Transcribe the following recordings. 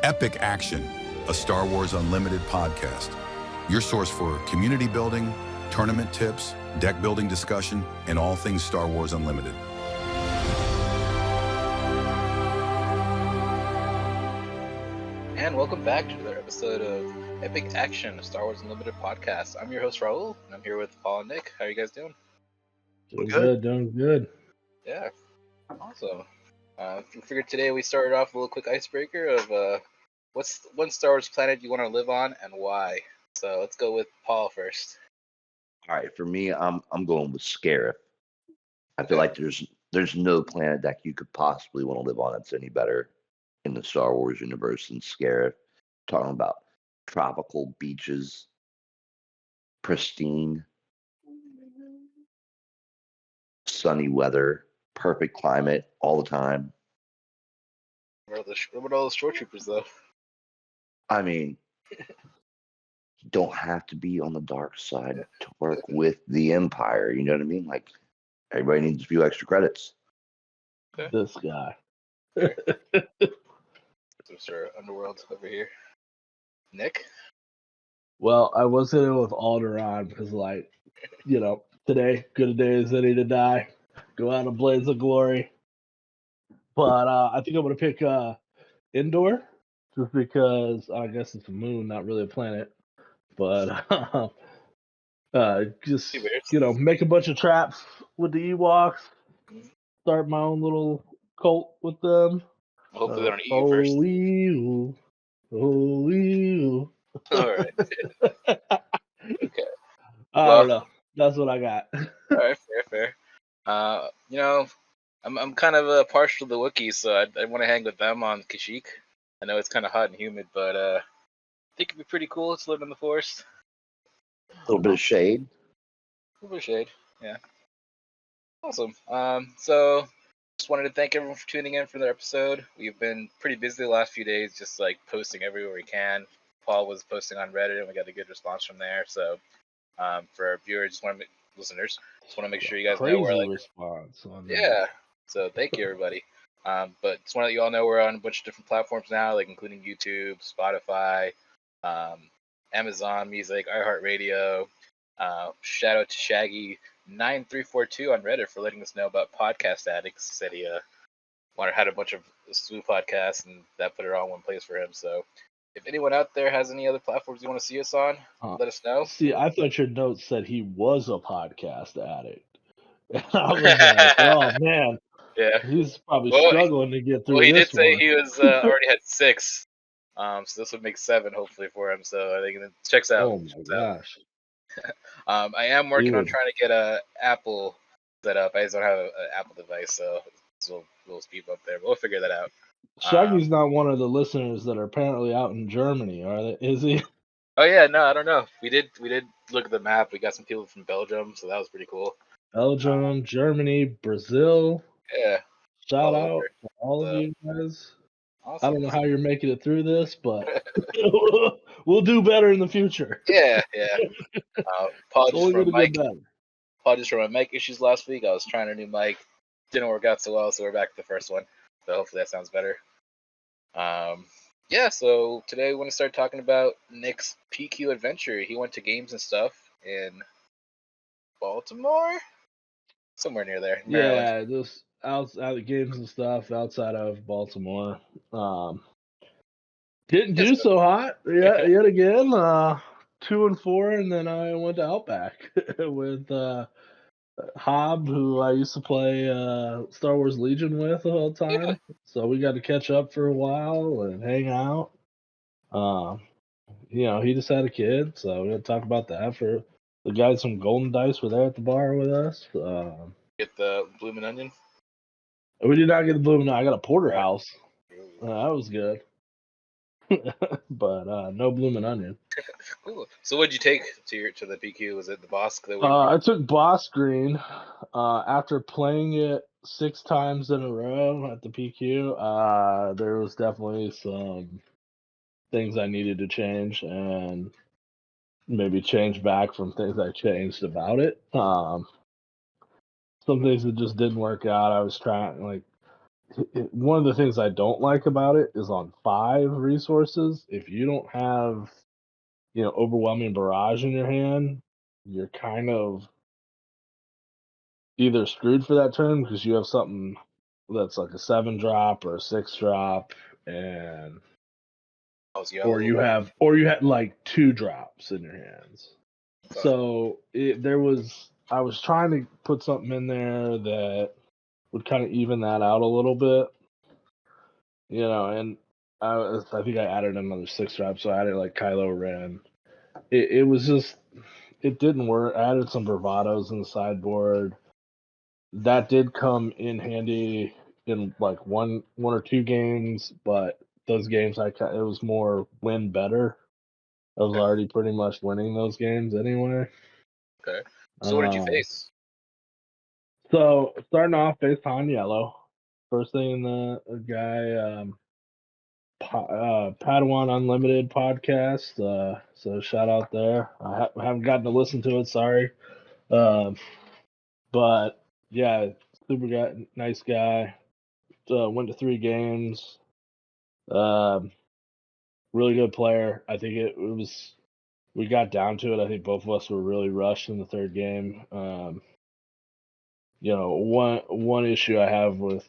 Epic Action, a Star Wars Unlimited podcast. Your source for community building, tournament tips, deck building discussion, and all things Star Wars Unlimited. And welcome back to another episode of Epic Action, a Star Wars Unlimited podcast. I'm your host, Raul, and I'm here with Paul and Nick. How are you guys doing? Doing good. Yeah, awesome. We figured today we started off with a little quick icebreaker of what's one Star Wars planet you want to live on and why. So let's go with Paul first. All right, for me, I'm going with Scarif. I feel like there's no planet that you could possibly want to live on that's any better in the Star Wars universe than Scarif. Talking about tropical beaches, pristine, sunny weather, perfect climate all the time. What about all the short troopers, though? I mean, you don't have to be on the dark side to work with the Empire. You know what I mean? Like, everybody needs a few extra credits. Okay. This guy. Mr. Underworld over here. Nick? Well, I was in with Alderaan because, today, good a day as any to die. Go out in a blaze of glory. But I think I'm going to pick Indoor, just because I guess it's a moon, not really a planet. But just, make a bunch of traps with the Ewoks, start my own little cult with them. Hopefully they don't eat you first. All right. Okay. I don't know. That's what I got. All right, fair. I'm kind of partial to the Wookiees, so I want to hang with them on Kashyyyk. I know it's kind of hot and humid, but I think it'd be pretty cool to live in the forest. A little bit of shade. A little bit of shade, yeah. Awesome. So just wanted to thank everyone for tuning in for the episode. We've been pretty busy the last few days, just like posting everywhere we can. Paul was posting on Reddit, and we got a good response from there. So for our viewers, listeners, just want to make sure you guys know we're response on yeah. So thank you, everybody. But just want to let you all know we're on a bunch of different platforms now, like including YouTube, Spotify, Amazon Music, iHeartRadio. Shout out to Shaggy9342 on Reddit for letting us know about Podcast Addicts. He said he had a bunch of slew podcasts, and that put it all in one place for him. So if anyone out there has any other platforms you want to see us on, let us know. See, I thought your notes said he was a podcast addict. I was like, oh man, yeah, he's probably struggling to get through. Well, he this did say one. he was already had 6, so this would make 7 hopefully for him. So I think it checks out. Oh my gosh. I am working on trying to get a Apple set up. I just don't have an Apple device, so it's a little speed bump there. But we'll figure that out. Shaggy's not one of the listeners that are apparently out in Germany, are they? Is he? Oh yeah, no, I don't know. We did look at the map. We got some people from Belgium, so that was pretty cool. Belgium, Germany, Brazil. Yeah. Shout out to all of you guys. Awesome. I don't know how you're making it through this, but we'll do better in the future. Yeah. Paul just from my mic issues last week. I was trying a new mic. Didn't work out so well, so we're back to the first one. So hopefully that sounds better. So today we want to start talking about Nick's PQ adventure. He went to games and stuff in Baltimore? Somewhere near there. Maryland. Yeah, just outside of games and stuff outside of Baltimore. Didn't do so hot yet again. 2 and 4, and then I went to Outback with Hob, who I used to play Star Wars Legion with the whole time. Yeah. So we got to catch up for a while and hang out. He just had a kid, so we had to talk about that. For the guys from Golden Dice were there at the bar with us. Get the Bloomin' Onion? We did not get the Bloomin' Onion. I got a porterhouse. That was good. But no Bloomin' Onion. Cool. So what'd you take to the PQ? Was it the Boss? I took Boss Green. After playing it 6 times in a row at the PQ, there was definitely some things I needed to change, and maybe change back from things I changed about it. Some things that just didn't work out. I was trying, one of the things I don't like about it is on 5 resources, if you don't have, overwhelming barrage in your hand, you're kind of either screwed for that turn because you have something that's like a 7 drop or a 6 drop, and or you have like 2 drops in your hands. Okay. So I was trying to put something in there that would kind of even that out a little bit, and I think I added another 6 drop, so I added like Kylo Ren. It was just, it didn't work. I added some bravados in the sideboard. That did come in handy in like one or 2 games, but those games it was more win better. I was already pretty much winning those games anyway. Okay. So what did you face? So starting off, faced Han Yellow. First thing in the guy, Padawan Unlimited podcast. So shout out there. I haven't gotten to listen to it. Sorry, but yeah, super guy, nice guy. Went to 3 games. Really good player. I think it was. We got down to it. I think both of us were really rushed in the 3rd game. One issue I have with,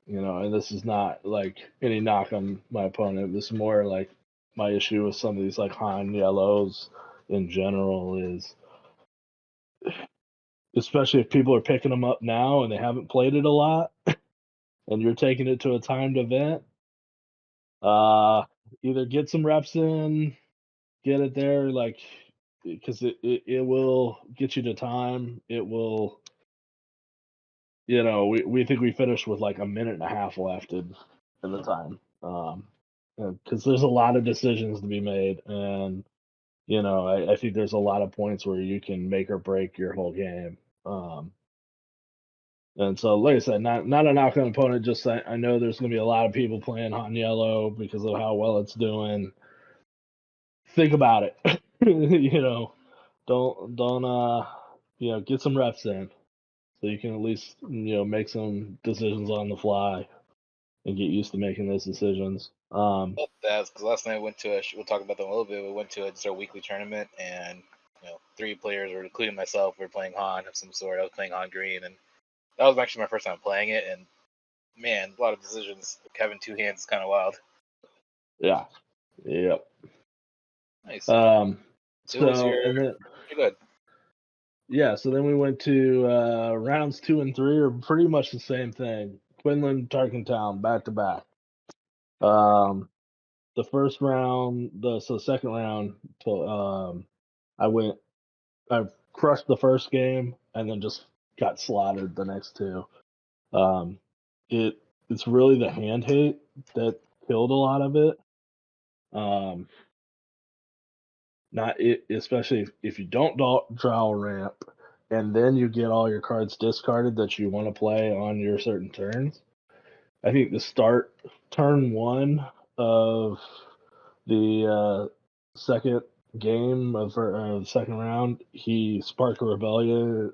and this is not like any knock on my opponent. This is more like my issue with some of these like Han Yellows in general is, especially if people are picking them up now and they haven't played it a lot, and you're taking it to a timed event. Either get some reps in, get it there, like, because it will get you to time. It will, we think we finished with like a minute and a half left in the time, because there's a lot of decisions to be made, and I think there's a lot of points where you can make or break your whole game. And so, like I said, not a knock on opponent. Just I know there's going to be a lot of people playing Han Yellow because of how well it's doing. Think about it. Don't get some reps in, so you can at least make some decisions on the fly and get used to making those decisions. That's because last night I went to we'll talk about that in a little bit. We went to just our weekly tournament, and 3 players, or including myself, were playing Han of some sort. I was playing Han Green, and that was actually my first time playing it. And man, a lot of decisions. Having 2 hands is kind of wild. Yeah. Yep. Nice. So you're good. Yeah, so then we went to rounds 2 and 3 are pretty much the same thing. Quinlan, Tarkentown, back to back. The first round, second round, I crushed the first game and then just got slaughtered the next 2. It's really the hand hate that killed a lot of it. Not it, especially if you don't draw a ramp, and then you get all your cards discarded that you want to play on your certain turns. I think the start turn 1 of the second game of the second round, he Spark a Rebellion,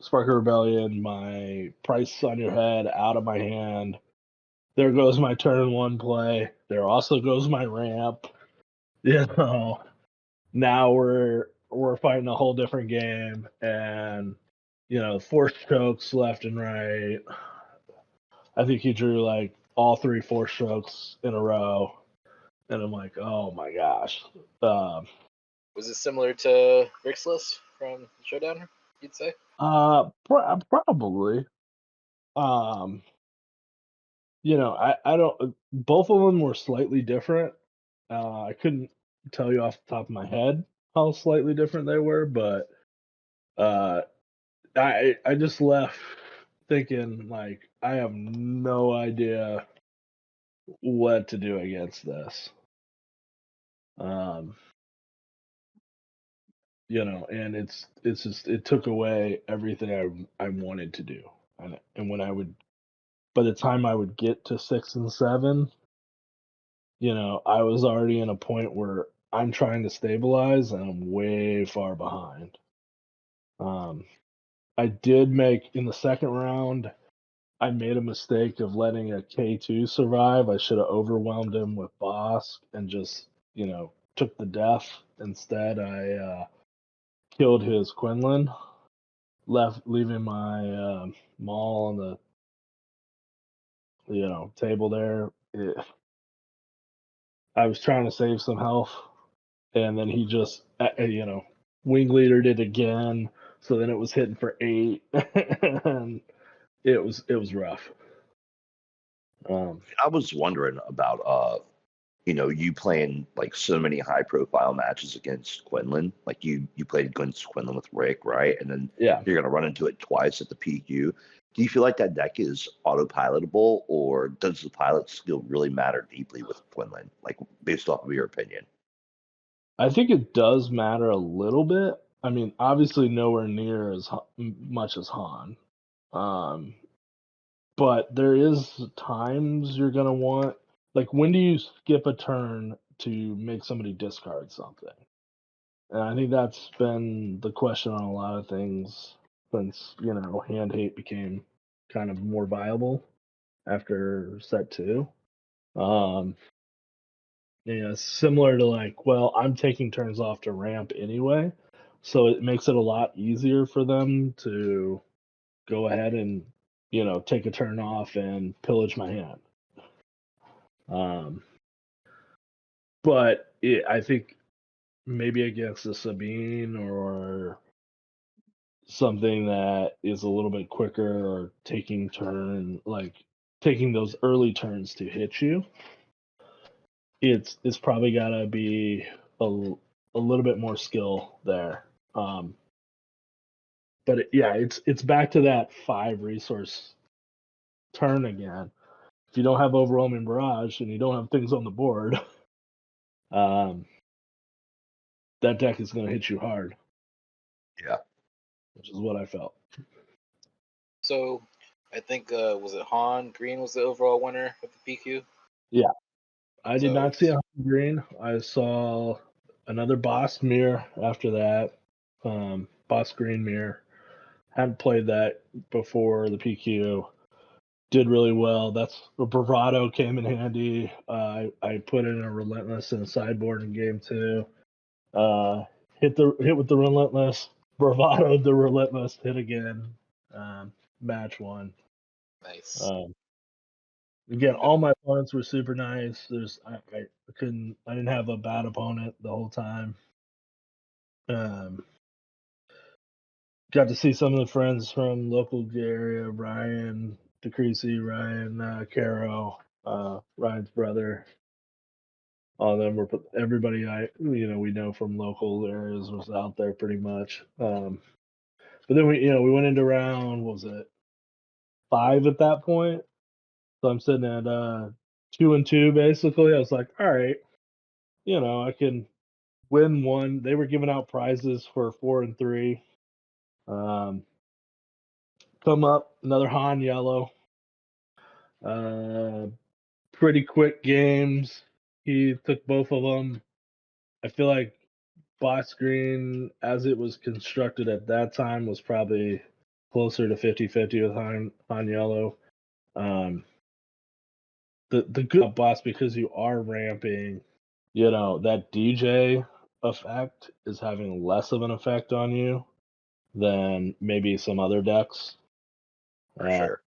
Spark a Rebellion, my Price on Your Head out of my hand. There goes my turn 1 play. There also goes my ramp. Now we're fighting a whole different game, and force chokes left and right. I think he drew like all 3 force chokes in a row, and I'm like, oh my gosh. Was it similar to Grixless from Showdown? You'd say? Probably. I don't. Both of them were slightly different. I couldn't tell you off the top of my head how slightly different they were, but I just left thinking like I have no idea what to do against this. And it's just it took away everything I wanted to do, and when by the time I would get to 6 and 7, I was already in a point where I'm trying to stabilize and I'm way far behind. I did make in the second round. I made a mistake of letting a K2 survive. I should have overwhelmed him with Boss and just, took the death. Instead, I killed his Quinlan, leaving my Maul on the, table there. I was trying to save some health, and then he just, wing leadered it again. So then it was hitting for 8, and it was rough. I was wondering about you playing like so many high profile matches against Quinlan. Like you played against Quinlan with Rick, right? And then Yeah. you're gonna run into it twice at the PQ. Do you feel like that deck is autopilotable, or does the pilot skill really matter deeply with Quinlan? Like based off of your opinion? I think it does matter a little bit. I mean, obviously nowhere near as much as Han. But there is times you're gonna want, like, when do you skip a turn to make somebody discard something? And I think that's been the question on a lot of things since, hand hate became kind of more viable after set 2. Similar to, like, well, I'm taking turns off to ramp anyway, so it makes it a lot easier for them to go ahead and, take a turn off and pillage my hand. But I think maybe against a Sabine or something that is a little bit quicker, or taking those early turns to hit you, it's probably gotta be a little bit more skill there. But it's back to that 5 resource turn again. If you don't have overwhelming barrage and you don't have things on the board, that deck is going to hit you hard. Yeah. Which is what I felt. So, I think was it Han Green was the overall winner of the PQ? Yeah, I did So- not see a Han Green. I saw another Boss Mirror after that. Boss Green Mirror. Hadn't played that before the PQ. Did really well. That's Bravado came in handy. I put in a Relentless in a sideboard in game 2. Hit with the Relentless. Bravado the Relentless, hit again. Match 1. Nice. Again, all my opponents were super nice. I didn't have a bad opponent the whole time. Got to see some of the friends from local area, Ryan DeCreasy, Ryan Caro, Ryan's brother. All of them were, everybody we know from local areas was out there pretty much. But then we went into round, what was it, 5 at that point. So I'm sitting at 2-2 basically. I was like, all right, I can win 1. They were giving out prizes for 4 and 3. Come up, another Han yellow. Pretty quick games. He took both of them. I feel like Boss Green, as it was constructed at that time, was probably closer to 50-50 with Han Yellow. The good about Boss, because you are ramping, that DJ effect is having less of an effect on you than maybe some other decks. For sure.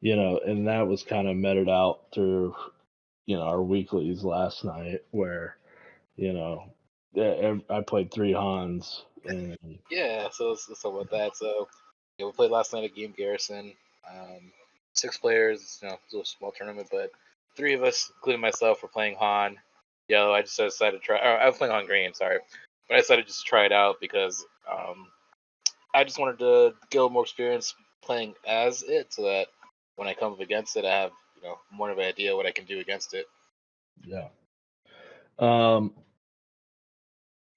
And that was kind of meted out through, our weeklies last night where, I played 3 Hans. And Yeah, so let's talk about that. So, we played last night at Game Garrison. 6 players, it was a little small tournament, but 3 of us, including myself, were playing Han Yellow. I just decided to try. I was playing Han Green, sorry, but I decided just to try it out because I just wanted to get a little more experience playing as it, so that when I come up against it, I have more of an idea what I can do against it. Yeah.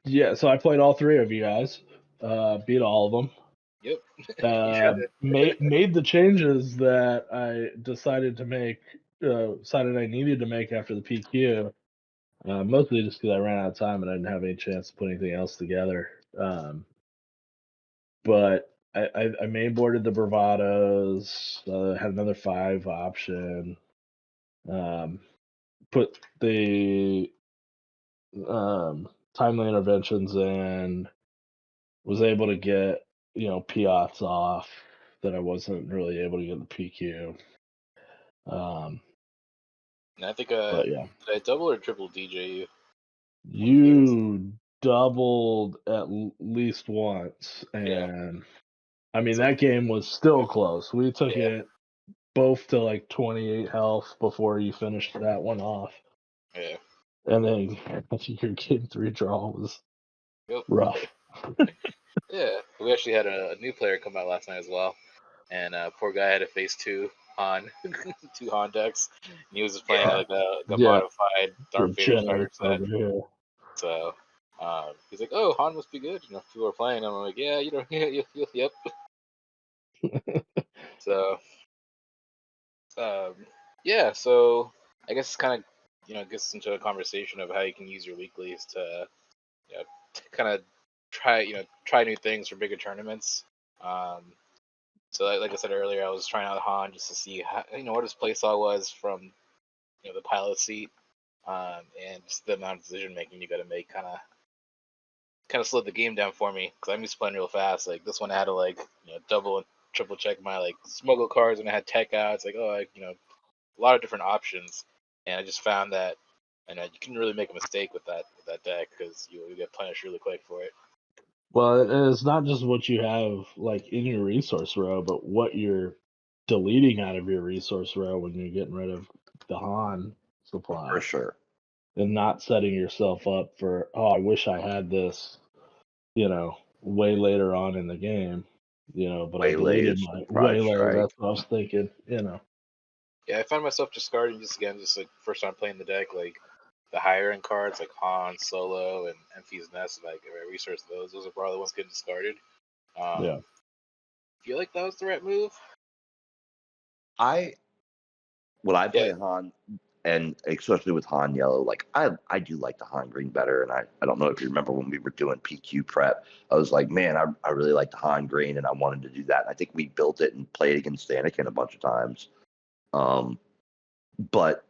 Yeah, so I played all 3 of you guys. Beat all of them. Yep. Made the changes that I decided to make. Decided I needed to make after the PQ. Mostly just because I ran out of time and I didn't have any chance to put anything else together. But I mainboarded the bravados. Had another 5 option. Put the timely interventions in. Was able to get Piats off that I wasn't really able to get the PQ. And I think But yeah, did I double or triple DJ you? you doubled at least once, and I mean It's that like, game was still close. We took yeah. it both to like 28 health before you finished that one off, Yeah. and then I think your game 3 draw was Yep. rough. Yeah. We actually had a new player come out last night as well, and poor guy had to face 2 Han, 2 Han decks, and he was just playing like a Yeah, modified the Darth Vader starter genetics set. over here. So he's like, "Oh, Han must be good." People are playing him. I'm like, "Yeah, yep." So yeah. So I guess it's kind of gets into a conversation of how you can use your weeklies to kind of try new things for bigger tournaments. So like I said earlier, I was trying out Han just to see how, what his playstyle was from the pilot seat, and just the amount of decision making you got to make kind of slowed the game down for me because I'm used to playing real fast. Like this one, I had to double and triple check my smuggle cards, and I had tech out. It's like a lot of different options, and I just found that you can really make a mistake with that deck because you get punished really quick for it. Well, and it's not just what you have like in your resource row, but what you're deleting out of your resource row when you're getting rid of the Han supply. For sure. And not setting yourself up for, I wish I had this, way later on in the game, but I Waylay deleted is my surprise waylay. strike. That's what I was thinking, Yeah, I found myself discarding just like first time playing the deck, like the higher end cards like Han, Solo, and Enfys Nest. Like if I research those are probably the ones getting discarded. Yeah. Feel like that was the right move. When I play Yeah. Han, and especially with Han Yellow, like I do like the Han Green better. And I don't know if you remember when we were doing PQ prep, I was like, man, I really like the Han Green, and I wanted to do that. And I think we built it and played against Anakin a bunch of times. But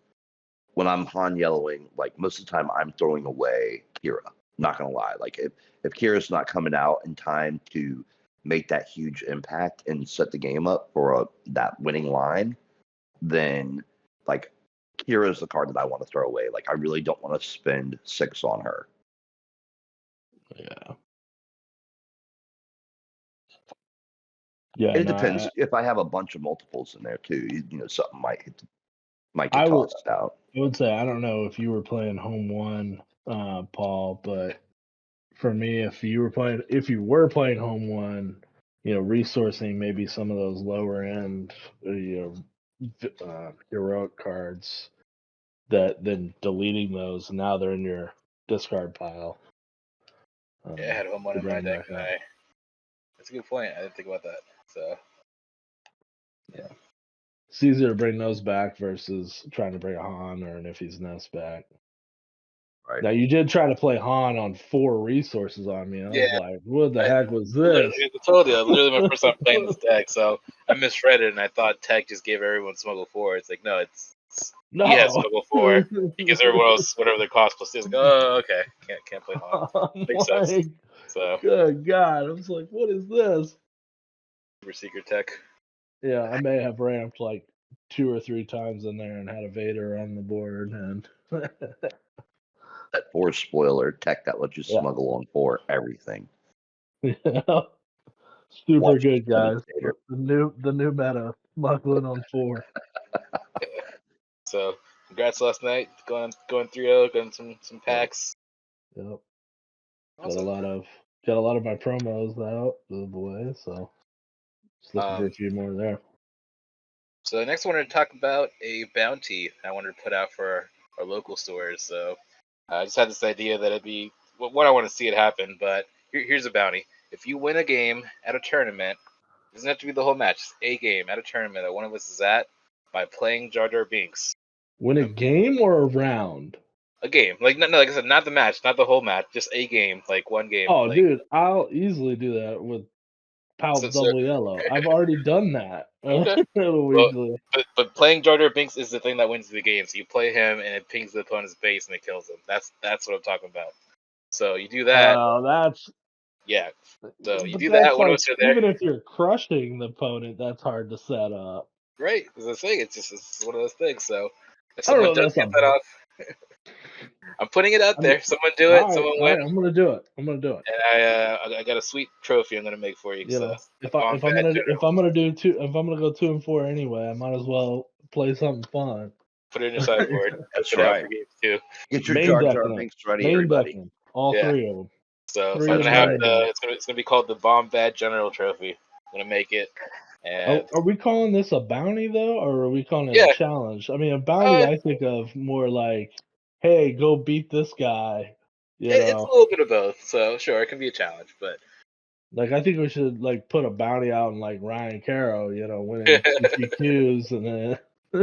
when I'm Han Yellowing, like most of the time I'm throwing away Kira. Not gonna lie, like if Kira's not coming out in time to make that huge impact and set the game up for that winning line, then like Kira is the card that I want to throw away. Like I really don't want to spend 6 on her. Yeah. Yeah. And it depends if I have a bunch of multiples in there too. Something might get tossed out. I would say I don't know if you were playing home one, Paul, but for me, if you were playing home one, resourcing maybe some of those lower end, heroic cards, then deleting those, and now they're in your discard pile. Yeah, I had home one to in my bring deck. back up. That's a good point. I didn't think about that. So Yeah, it's easier to bring those back versus trying to bring a Han or an Iffy's Nest back. Right. Now you did try to play Han on 4 resources on me. I was like, "What the heck was this?" I told you, literally my first time playing this deck, so I misread it and I thought Tech just gave everyone Smuggle 4. It's like, no, No. he has Smuggle 4. He gives everyone else whatever their cost plus 2. It's like, oh, okay, can't play Han. Makes sense. So Good God, I was like, "What is this?" Super Secret Tech. Yeah, I may have ramped like 2 or 3 times in there and had a Vader on the board, and That 4 spoiler tech that lets you Yeah. smuggle on 4 everything. yeah, super Watch good, guys. Vader. The new meta, smuggling on 4. So congrats last night, going 3-0, getting some packs. Yep. Awesome. Got a lot of my promos out of the way, so just looking for a few more there. So next I wanted to talk about a bounty I wanted to put out for our local stores. So I just had this idea that it'd be what I want to see it happen, but here's a bounty. If you win a game at a tournament, it doesn't have to be the whole match, just a game at a tournament that one of us is at, by playing Jar Jar Binks. Win a game or a round? A game. Like no, like I said, not the match, not the whole match, just a game, like one game. Oh, like, dude, I'll easily do that with Palp So- double yellow. I've already done that. Okay. Weekly. But playing Jar Jar Binks is the thing that wins the game. So you play him and it pings the opponent's base and it kills him. That's what I'm talking about. So you do that, That's yeah. So you but do that's that. One of like us are there, even if you're crushing the opponent, that's hard to set up. right? As I say, it's one of those things. So if I don't someone know. does That's get that off, I'm putting it out there. Someone do it. Someone win. I'm gonna do it. I'm gonna do it. And I got a sweet trophy I'm gonna make for you. You So know, the if I'm Bombad gonna General. if I'm gonna go 2-4 anyway, I might as well play something fun. Put it in your sideboard. That's Put it out right. for games too. Get your Main Jar Jar decking them. Binks ready, Main everybody. decking. All Yeah. 3 of them. So Three I'm of gonna have them. it's gonna be called the Bombad General Trophy. I'm gonna make it. And Are we calling this a bounty though, or are we calling it Yeah. a challenge? I mean, a bounty I think of more like, hey, go beat this guy. it's a little bit of both. So sure, it can be a challenge, but Like I think we should like put a bounty out on like Ryan Caro, winning 2 PQs and then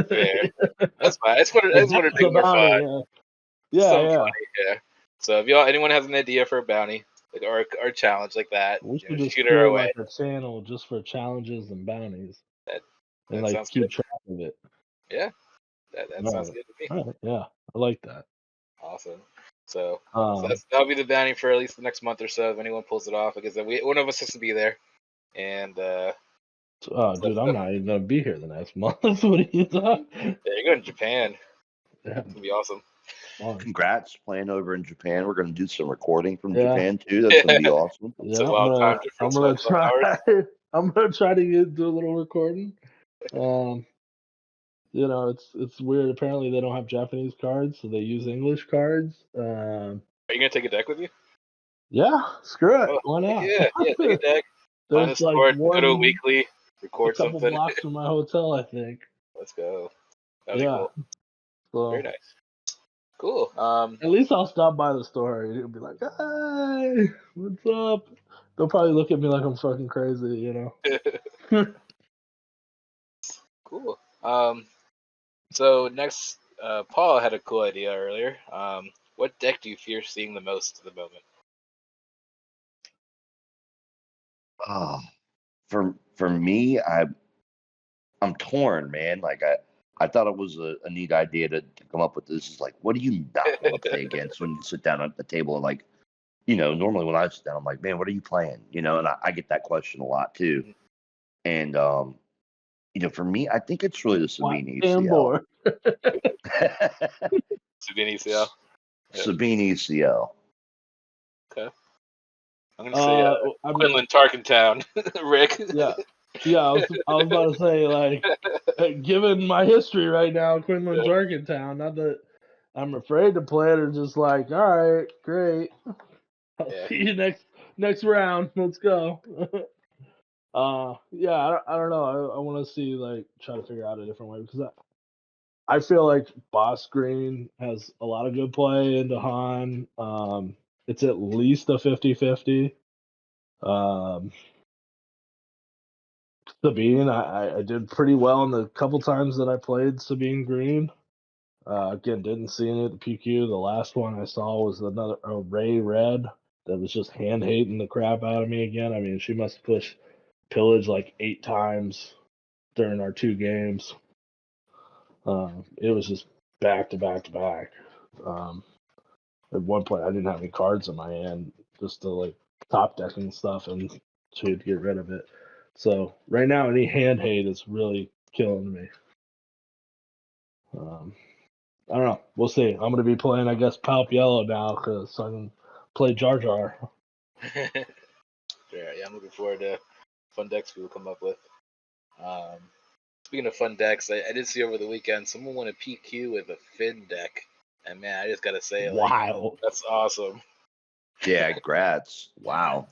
fair. That's fine. I just wanted to that's make a it more bounty. fun. Yeah, Something yeah. funny, yeah. So if anyone has an idea for a bounty, like or a challenge like that, We should just shoot her create away. like a channel just for challenges and bounties, That and like sounds keep good. track of it. Yeah, that sounds Alright. good to me. Alright, yeah, I like that. Awesome. So Um, that'll be the bounty for at least the next month or so. If anyone pulls it off, because one of us has to be there. And dude, I'm not even gonna be here the next month. What are you talking? yeah, you're going to Japan. Yeah, It's gonna be awesome. fun. Congrats playing over in Japan. We're going to do some recording from Yeah. Japan too. That's going to be awesome. It's Yeah, a wild time difference. I'm gonna 12 hours. try. I'm gonna try to do a little recording. It's weird. Apparently, they don't have Japanese cards, so they use English cards. Are you gonna take a deck with you? Yeah, screw it. Oh, Why not? yeah, take a deck. Find a There's like sport. Go to a one, weekly. a Record couple something. blocks from my hotel, I think. Let's go. That'd be Yeah. cool. So Very nice. Cool. at least I'll stop by the store and it'll be like, "Hey, what's up?" They'll probably look at me like I'm fucking crazy, Cool. So next, Paul had a cool idea earlier. What deck do you fear seeing the most at the moment? For me, I'm torn, man. Like I thought it was a neat idea to come up with this. Is like, what do you not want to play against when you sit down at the table and like, normally when I sit down, I'm like, man, what are you playing? And I get that question a lot too. And for me, I think it's really the Sabine ECL. Sabine ECL. Yeah. Sabine ECL. Okay. I'm gonna say Quinlan Tarkentown, Rick. Yeah. Yeah, I was about to say, like, given my history right now, Quinlan Tarkentown, not that I'm afraid to play it, or just like, all right, great. I'll see you next round. Let's go. Yeah, I don't know. I want to see, like, try to figure out a different way, because I feel like Boss Green has a lot of good play into Han. It's at least a 50-50. Sabine, I did pretty well in the couple times that I played Sabine Green. Again, didn't see any at the PQ. The last one I saw was a Ray Red that was just hand hating the crap out of me again. I mean, she must have pushed Pillage like 8 times during our 2 games. It was just back to back to back. At one point, I didn't have any cards in my hand, just to like top decking stuff, and she had to get rid of it. So right now, any hand hate is really killing me. I don't know. We'll see. I'm going to be playing, I guess, Palp Yellow now because I can play Jar Jar. Yeah, I'm looking forward to fun decks we'll come up with. Speaking of fun decks, I did see over the weekend someone won a PQ with a Finn deck, and man, I just gotta say, Wow. that's awesome. Yeah, congrats. Wow.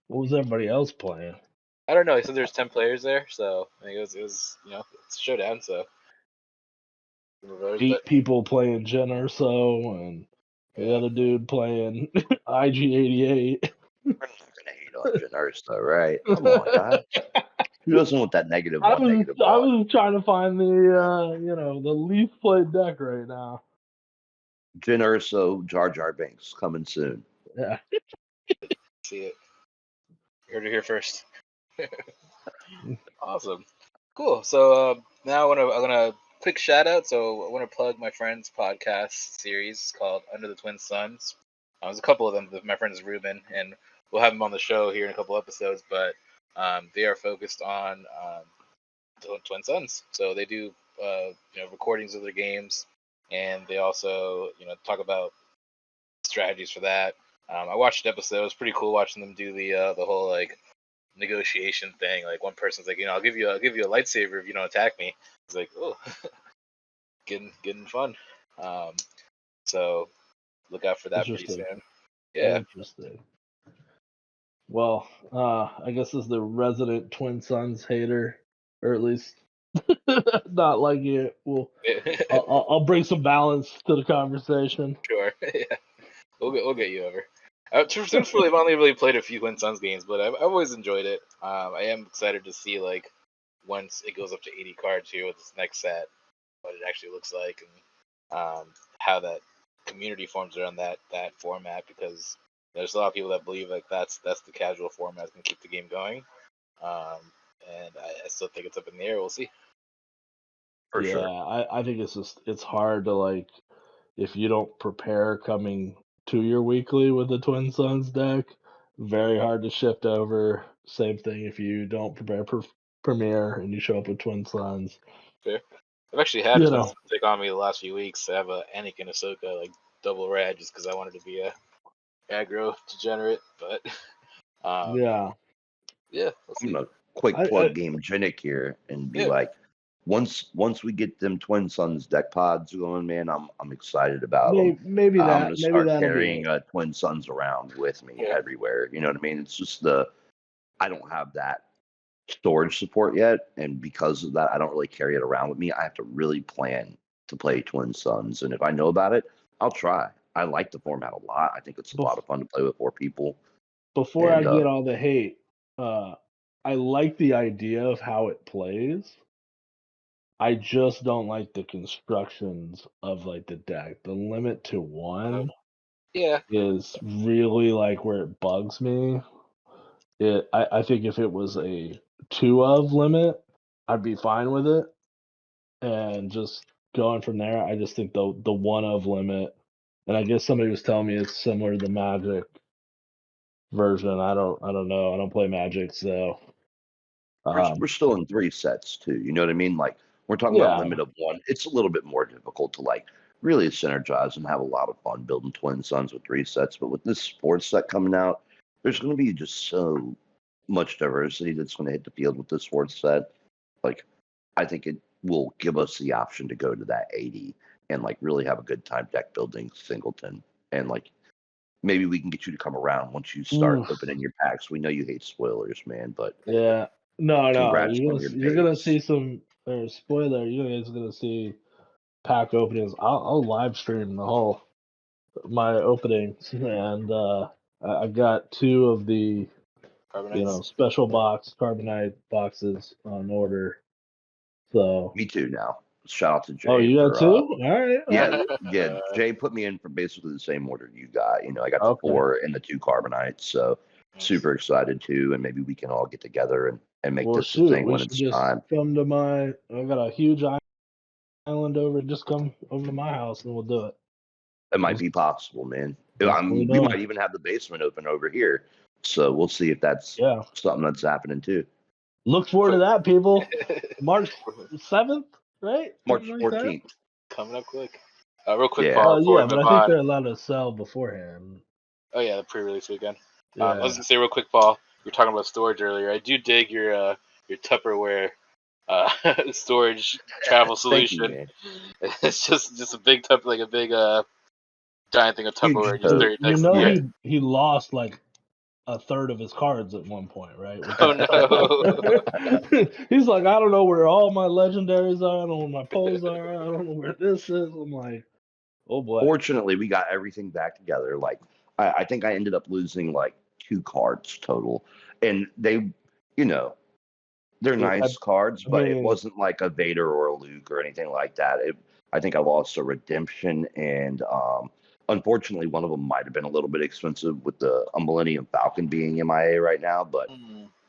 What was everybody else playing? I don't know. He said there's 10 players there, so I think it was it's a showdown. So 8 people playing Jen Urso and the other dude playing IG88. We're not gonna hate on Jen Urso, right? Come on, guys. Who doesn't want that negative I one, negative I one? was trying to find the least played deck right now. Jen Urso, Jar Jar Binks coming soon. Yeah. See it. You heard it here first. Awesome. Cool. So now I'm gonna quick shout out. So I want to plug my friend's podcast series called Under the Twin Suns. There's a couple of them. My friend is Ruben, and we'll have him on the show here in a couple episodes. But they are focused on Twin Suns. So they do recordings of their games, and they also talk about strategies for that. I watched an episode. It was pretty cool watching them do the whole like negotiation thing. Like one person's like, I'll give you a lightsaber if you don't attack me. It's like, oh, getting fun. So look out for that pretty Interesting. soon. Yeah. Interesting. Well, I guess as the resident Twin Suns hater, or at least not liking it, I'll bring some balance to the conversation. Sure. Yeah. We'll get you over. Truthfully, I've only really played a few Twin Suns games, but I've always enjoyed it. I am excited to see like once it goes up to 80 cards here with this next set, what it actually looks like, and how that community forms around that format, because there's a lot of people that believe like that's the casual format that's gonna keep the game going. And I still think it's up in the air. We'll see. For yeah, sure. I think it's hard to like if you don't prepare coming to your weekly with the Twin Suns deck, very hard to shift over. Same thing if you don't prepare Premiere and you show up with Twin Suns. Fair. I've actually had You Twin know. Suns take on me the last few weeks. I have a Anakin Ahsoka like double red just because I wanted to be a aggro degenerate, but Yeah. yeah, we'll I'm see. gonna quick I plug Game Genic here and be Yeah. like, once we get them Twin Suns deck pods going, man, I'm excited about them. maybe I'm that gonna maybe start that'll be carrying it. Twin Suns around with me Yeah. everywhere. You know what I mean? It's just I don't have that storage support yet, and because of that, I don't really carry it around with me. I have to really plan to play Twin Suns, and if I know about it, I'll try. I like the format a lot. I think it's a lot of fun to play with 4 people. Before I And get all the hate, I like the idea of how it plays. I just don't like the constructions of like the deck. The limit to 1 Yeah. is really like where it bugs me. I think if it was a 2 of limit, I'd be fine with it. And just going from there, I just think the 1 of limit, and I guess somebody was telling me it's similar to the Magic version. I don't know. I don't play Magic, so we're still in 3 sets too. You know what I mean? Like we're talking about yeah, limit of 1. It's a little bit more difficult to like really synergize and have a lot of fun building Twin Suns with 3 sets. But with this fourth set coming out, there's going to be just so much diversity that's going to hit the field with this fourth set. Like I think it will give us the option to go to that 80 and like really have a good time deck building singleton. And like maybe we can get you to come around once you start opening your packs. We know you hate spoilers, man, but yeah. No, congrats you're on gonna your you're gonna base. see some spoiler. You guys gonna see pack openings. I'll live stream the whole my openings, and I got 2 of the Carbonites. special box carbonite boxes on order. So Me too now. Shout out to oh, Jay you got for 2? All right. yeah. Jay put me in for basically the same order you got. You know, I got the Okay. 4 and the 2 carbonites. So super excited too, and maybe we can all get together and make Well, this a shoot, thing we when should it's just time. come to my. I got a huge island over. Just come over to my house and we'll do it. It might be possible, man. Let me We know. might even have the basement open over here. So we'll see if that's Yeah. something that's happening too. Look forward to that, people. March 7th, right? March Something like that? 14th. Coming up quick. Real quick, Yeah. Paul. Before Yeah, we but move I think on. they're allowed to sell beforehand. Oh yeah, the pre-release weekend. Yeah. I was gonna say real quick, Paul. You were talking about storage earlier. I do dig your Tupperware storage travel Thank you, solution. man. It's just a big like a big giant thing of Tupperware. Huge Just throw your decks in there. he lost like a third of his cards at one point, right? Oh no. He's like, I don't know where all my legendaries are. I don't know where my poles are. I don't know where this is. I'm like, oh boy. Fortunately, we got everything back together. Like, I think I ended up losing like 2 cards total. And they, you know, they're nice cards, but it wasn't like a Vader or a Luke or anything like that. I think I lost a Redemption, and unfortunately, one of them might have been a little bit expensive with the Millennium Falcon being MIA right now. But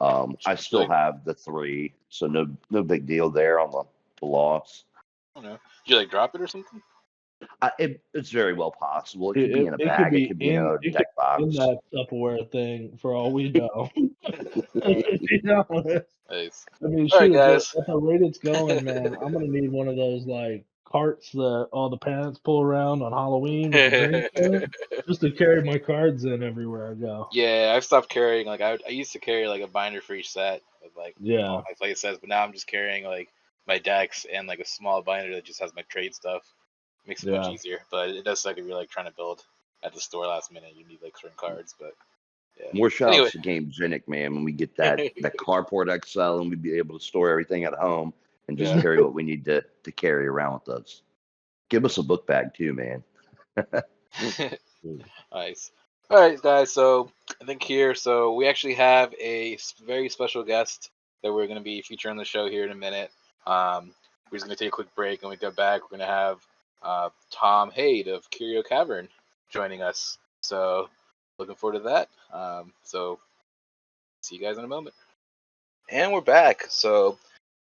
I still Like, have the 3, so no big deal there on the loss. I don't know. Did you like drop it or something? It's very well possible. It could be in a It could bag. It be could be in in a deck in box. that Tupperware thing for all we know. You know? Nice. I mean, All right, shoot, guys. at the rate it's going, man, I'm gonna need one of those like carts that all the parents pull around on Halloween with the drinks in it, just to carry my cards in everywhere I go. Yeah, I've stopped carrying. Like I used to carry like a binder for each set with like all Yeah, my play sets, but now I'm just carrying like my decks and like a small binder that just has my trade stuff. Makes it much yeah. easier, but it does suck if you're like trying to build at the store last minute. You need like certain cards, but yeah. More shout Anyway, outs to Game Genic, man. When we get that carport XL and we be able to store everything at home and just yeah. carry what we need to carry around with us. Give us a book bag too, man. Nice. All right, guys. So I think here, so we actually have a very special guest that we're going to be featuring on the show here in a minute. We're just going to take a quick break, and when we get back, we're going to have Tom Haid of Curio Cavern joining us. So looking forward to that. So see you guys in a moment. And we're back. So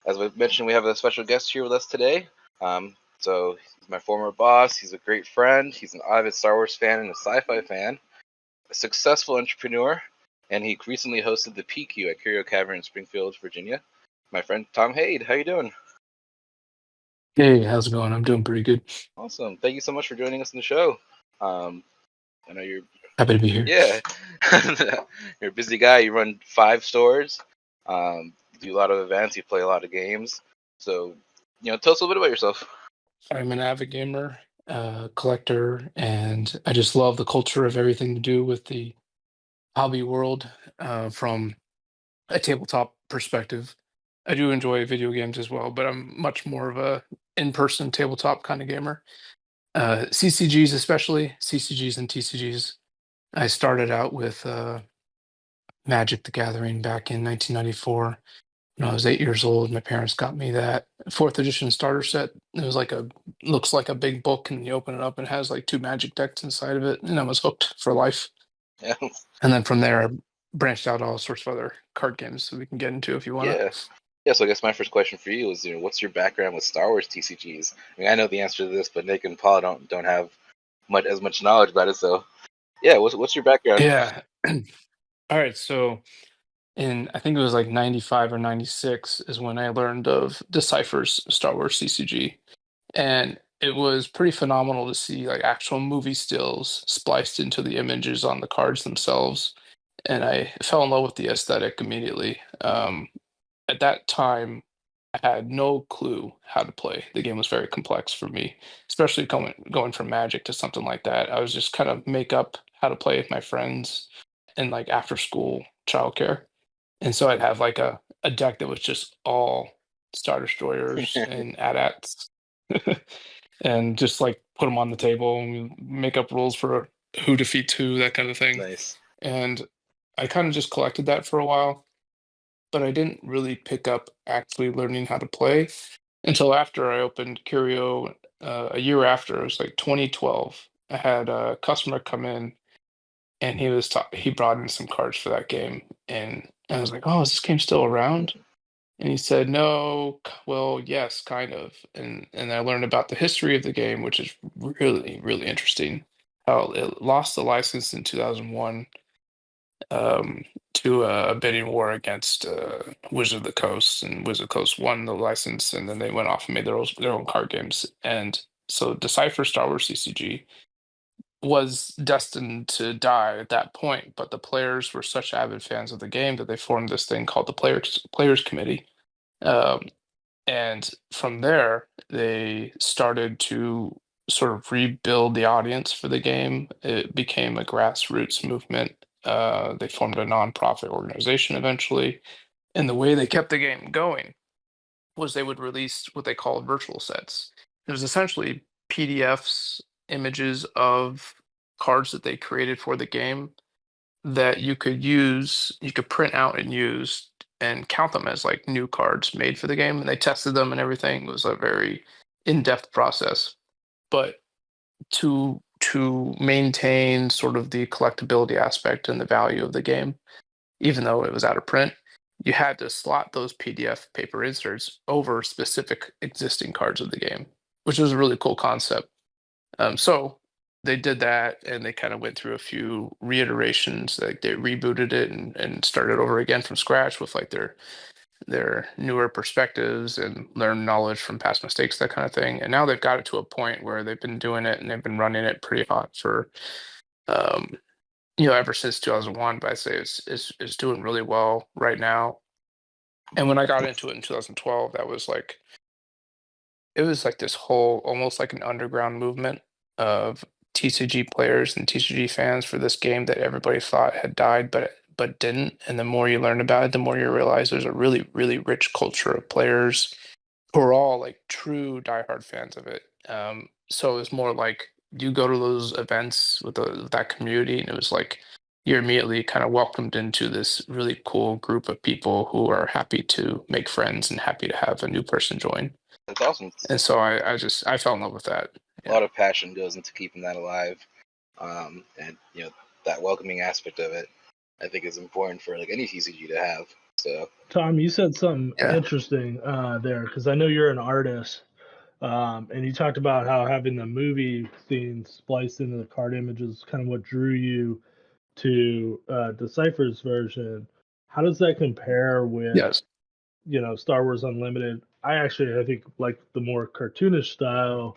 as we mentioned, we have a special guest here with us today. So he's my former boss. He's a great friend. He's an avid Star Wars fan and a sci-fi fan, a successful entrepreneur, and he recently hosted the PQ at Curio Cavern in Springfield, Virginia. My friend Tom Haid, how you doing? Hey, how's it going? I'm doing pretty good. Awesome. Thank you so much for joining us in the show. I know you're, Happy to be here. yeah, you're a busy guy. You run 5 stores, do a lot of events. You play a lot of games. So, tell us a little bit about yourself. I'm an avid gamer, collector, and I just love the culture of everything to do with the hobby world from a tabletop perspective. I do enjoy video games as well, but I'm much more of a in-person tabletop kind of gamer. CCGs especially, CCGs and TCGs. I started out with Magic the Gathering back in 1994. When I was 8 years old, my parents got me that fourth edition starter set. It was like looks like a big book, and you open it up and it has like 2 magic decks inside of it, and I was hooked for life. Yeah. And then from there, I branched out all sorts of other card games that we can get into if you want to. Yeah. Yeah, so I guess my first question for you is, what's your background with Star Wars TCGs? I mean, I know the answer to this, but Nick and Paul don't have much knowledge about it. So, yeah, what's your background? Yeah. All right. So I think it was like 95 or 96 is when I learned of Decipher's Star Wars CCG. And it was pretty phenomenal to see like actual movie stills spliced into the images on the cards themselves. And I fell in love with the aesthetic immediately. At that time, I had no clue how to play. The game was very complex for me, especially going from Magic to something like that. I was just kind of make up how to play with my friends and like after school childcare. And so I'd have like a deck that was just all Star Destroyers and AT-ATs and just like put them on the table and make up rules for who defeats who, that kind of thing. Nice. And I kind of just collected that for a while, but I didn't really pick up actually learning how to play until after I opened Curio a year after. It was like 2012. I had a customer come in and he brought in some cards for that game, and I was like, "Oh, is this game still around?" And he said, "No, well, yes, kind of." And I learned about the history of the game, which is really, really interesting. How it lost the license in 2001 to a bidding war against Wizard of the Coast, and Wizard of the Coast won the license, and then they went off and made their own card games. And so Decipher Star Wars CCG was destined to die at that point, but the players were such avid fans of the game that they formed this thing called the Players Committee. Um, and from there, they started to sort of rebuild the audience for the game. It became a grassroots movement. They formed a nonprofit organization eventually. And the way they kept the game going was they would release what they called virtual sets. It was essentially PDFs, images of cards that they created for the game that you could print out and use and count them as like new cards made for the game. And they tested them and everything. It was a very in-depth process. But to maintain sort of the collectability aspect and the value of the game, even though it was out of print, you had to slot those PDF paper inserts over specific existing cards of the game, which was a really cool concept. So they did that, and they kind of went through a few reiterations. Like they rebooted it and started over again from scratch with like their newer perspectives and learn knowledge from past mistakes, that kind of thing. And now they've got it to a point where they've been doing it and they've been running it pretty hot for ever since 2001. But I'd say it's doing really well right now. And when I got into it in 2012, it was like this whole almost like an underground movement of TCG players and TCG fans for this game that everybody thought had died, but didn't. And the more you learn about it, the more you realize there's a really, really rich culture of players who are all like true diehard fans of it. So it's more like you go to those events with that community, and it was like you're immediately kind of welcomed into this really cool group of people who are happy to make friends and happy to have a new person join. That's awesome. And so I fell in love with that. A lot of passion goes into keeping that alive, and that welcoming aspect of it, I think, is important for like any TCG to have. So, Tom, you said something interesting there, because I know you're an artist, and you talked about how having the movie scenes spliced into the card images kind of what drew you to Decipher's version. How does that compare with Star Wars Unlimited? I think like the more cartoonish style.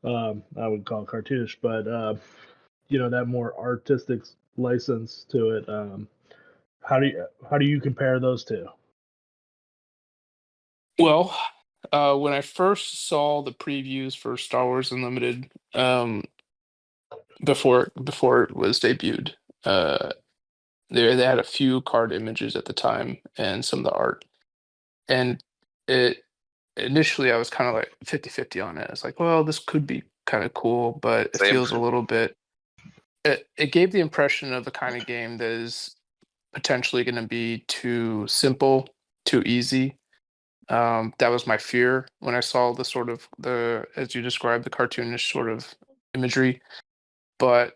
I would call it cartoonish, but that more artistic license to it. How do you compare those two? Well, when I first saw the previews for Star Wars Unlimited, before it was debuted, they had a few card images at the time and some of the art, and initially I was kind of like 50-50 on it. It's like, well, this could be kind of cool, but it feels a little bit. It gave the impression of the kind of game that is potentially going to be too simple, too easy. That was my fear when I saw as you described, the cartoonish sort of imagery. But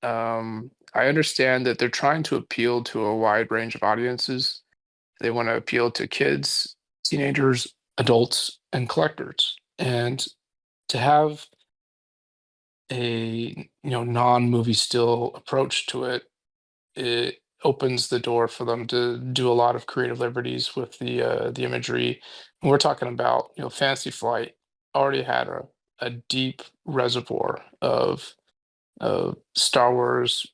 I understand that they're trying to appeal to a wide range of audiences. They want to appeal to kids, teenagers, adults, and collectors. And to have a non-movie still approach to it, it opens the door for them to do a lot of creative liberties with the imagery. And we're talking about Fantasy Flight already had a deep reservoir of Star Wars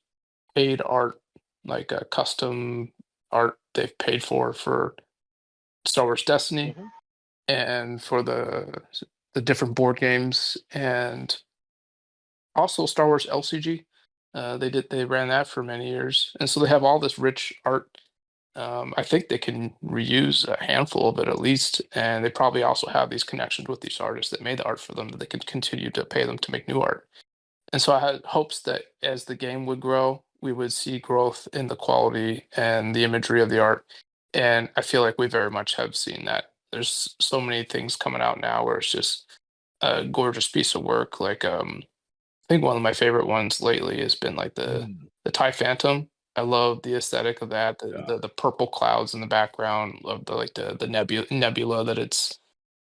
paid art, like a custom art they've paid for Star Wars Destiny and for the different board games, and also Star Wars LCG. They ran that for many years, and so they have all this rich art. I think they can reuse a handful of it at least, and they probably also have these connections with these artists that made the art for them that they can continue to pay them to make new art. And so I had hopes that as the game would grow, we would see growth in the quality and the imagery of the art. And I feel like we very much have seen that. There's so many things coming out now where it's just a gorgeous piece of work. Like I think one of my favorite ones lately has been like the TIE Phantom. I love the aesthetic of that. The purple clouds in the background of the nebula that it's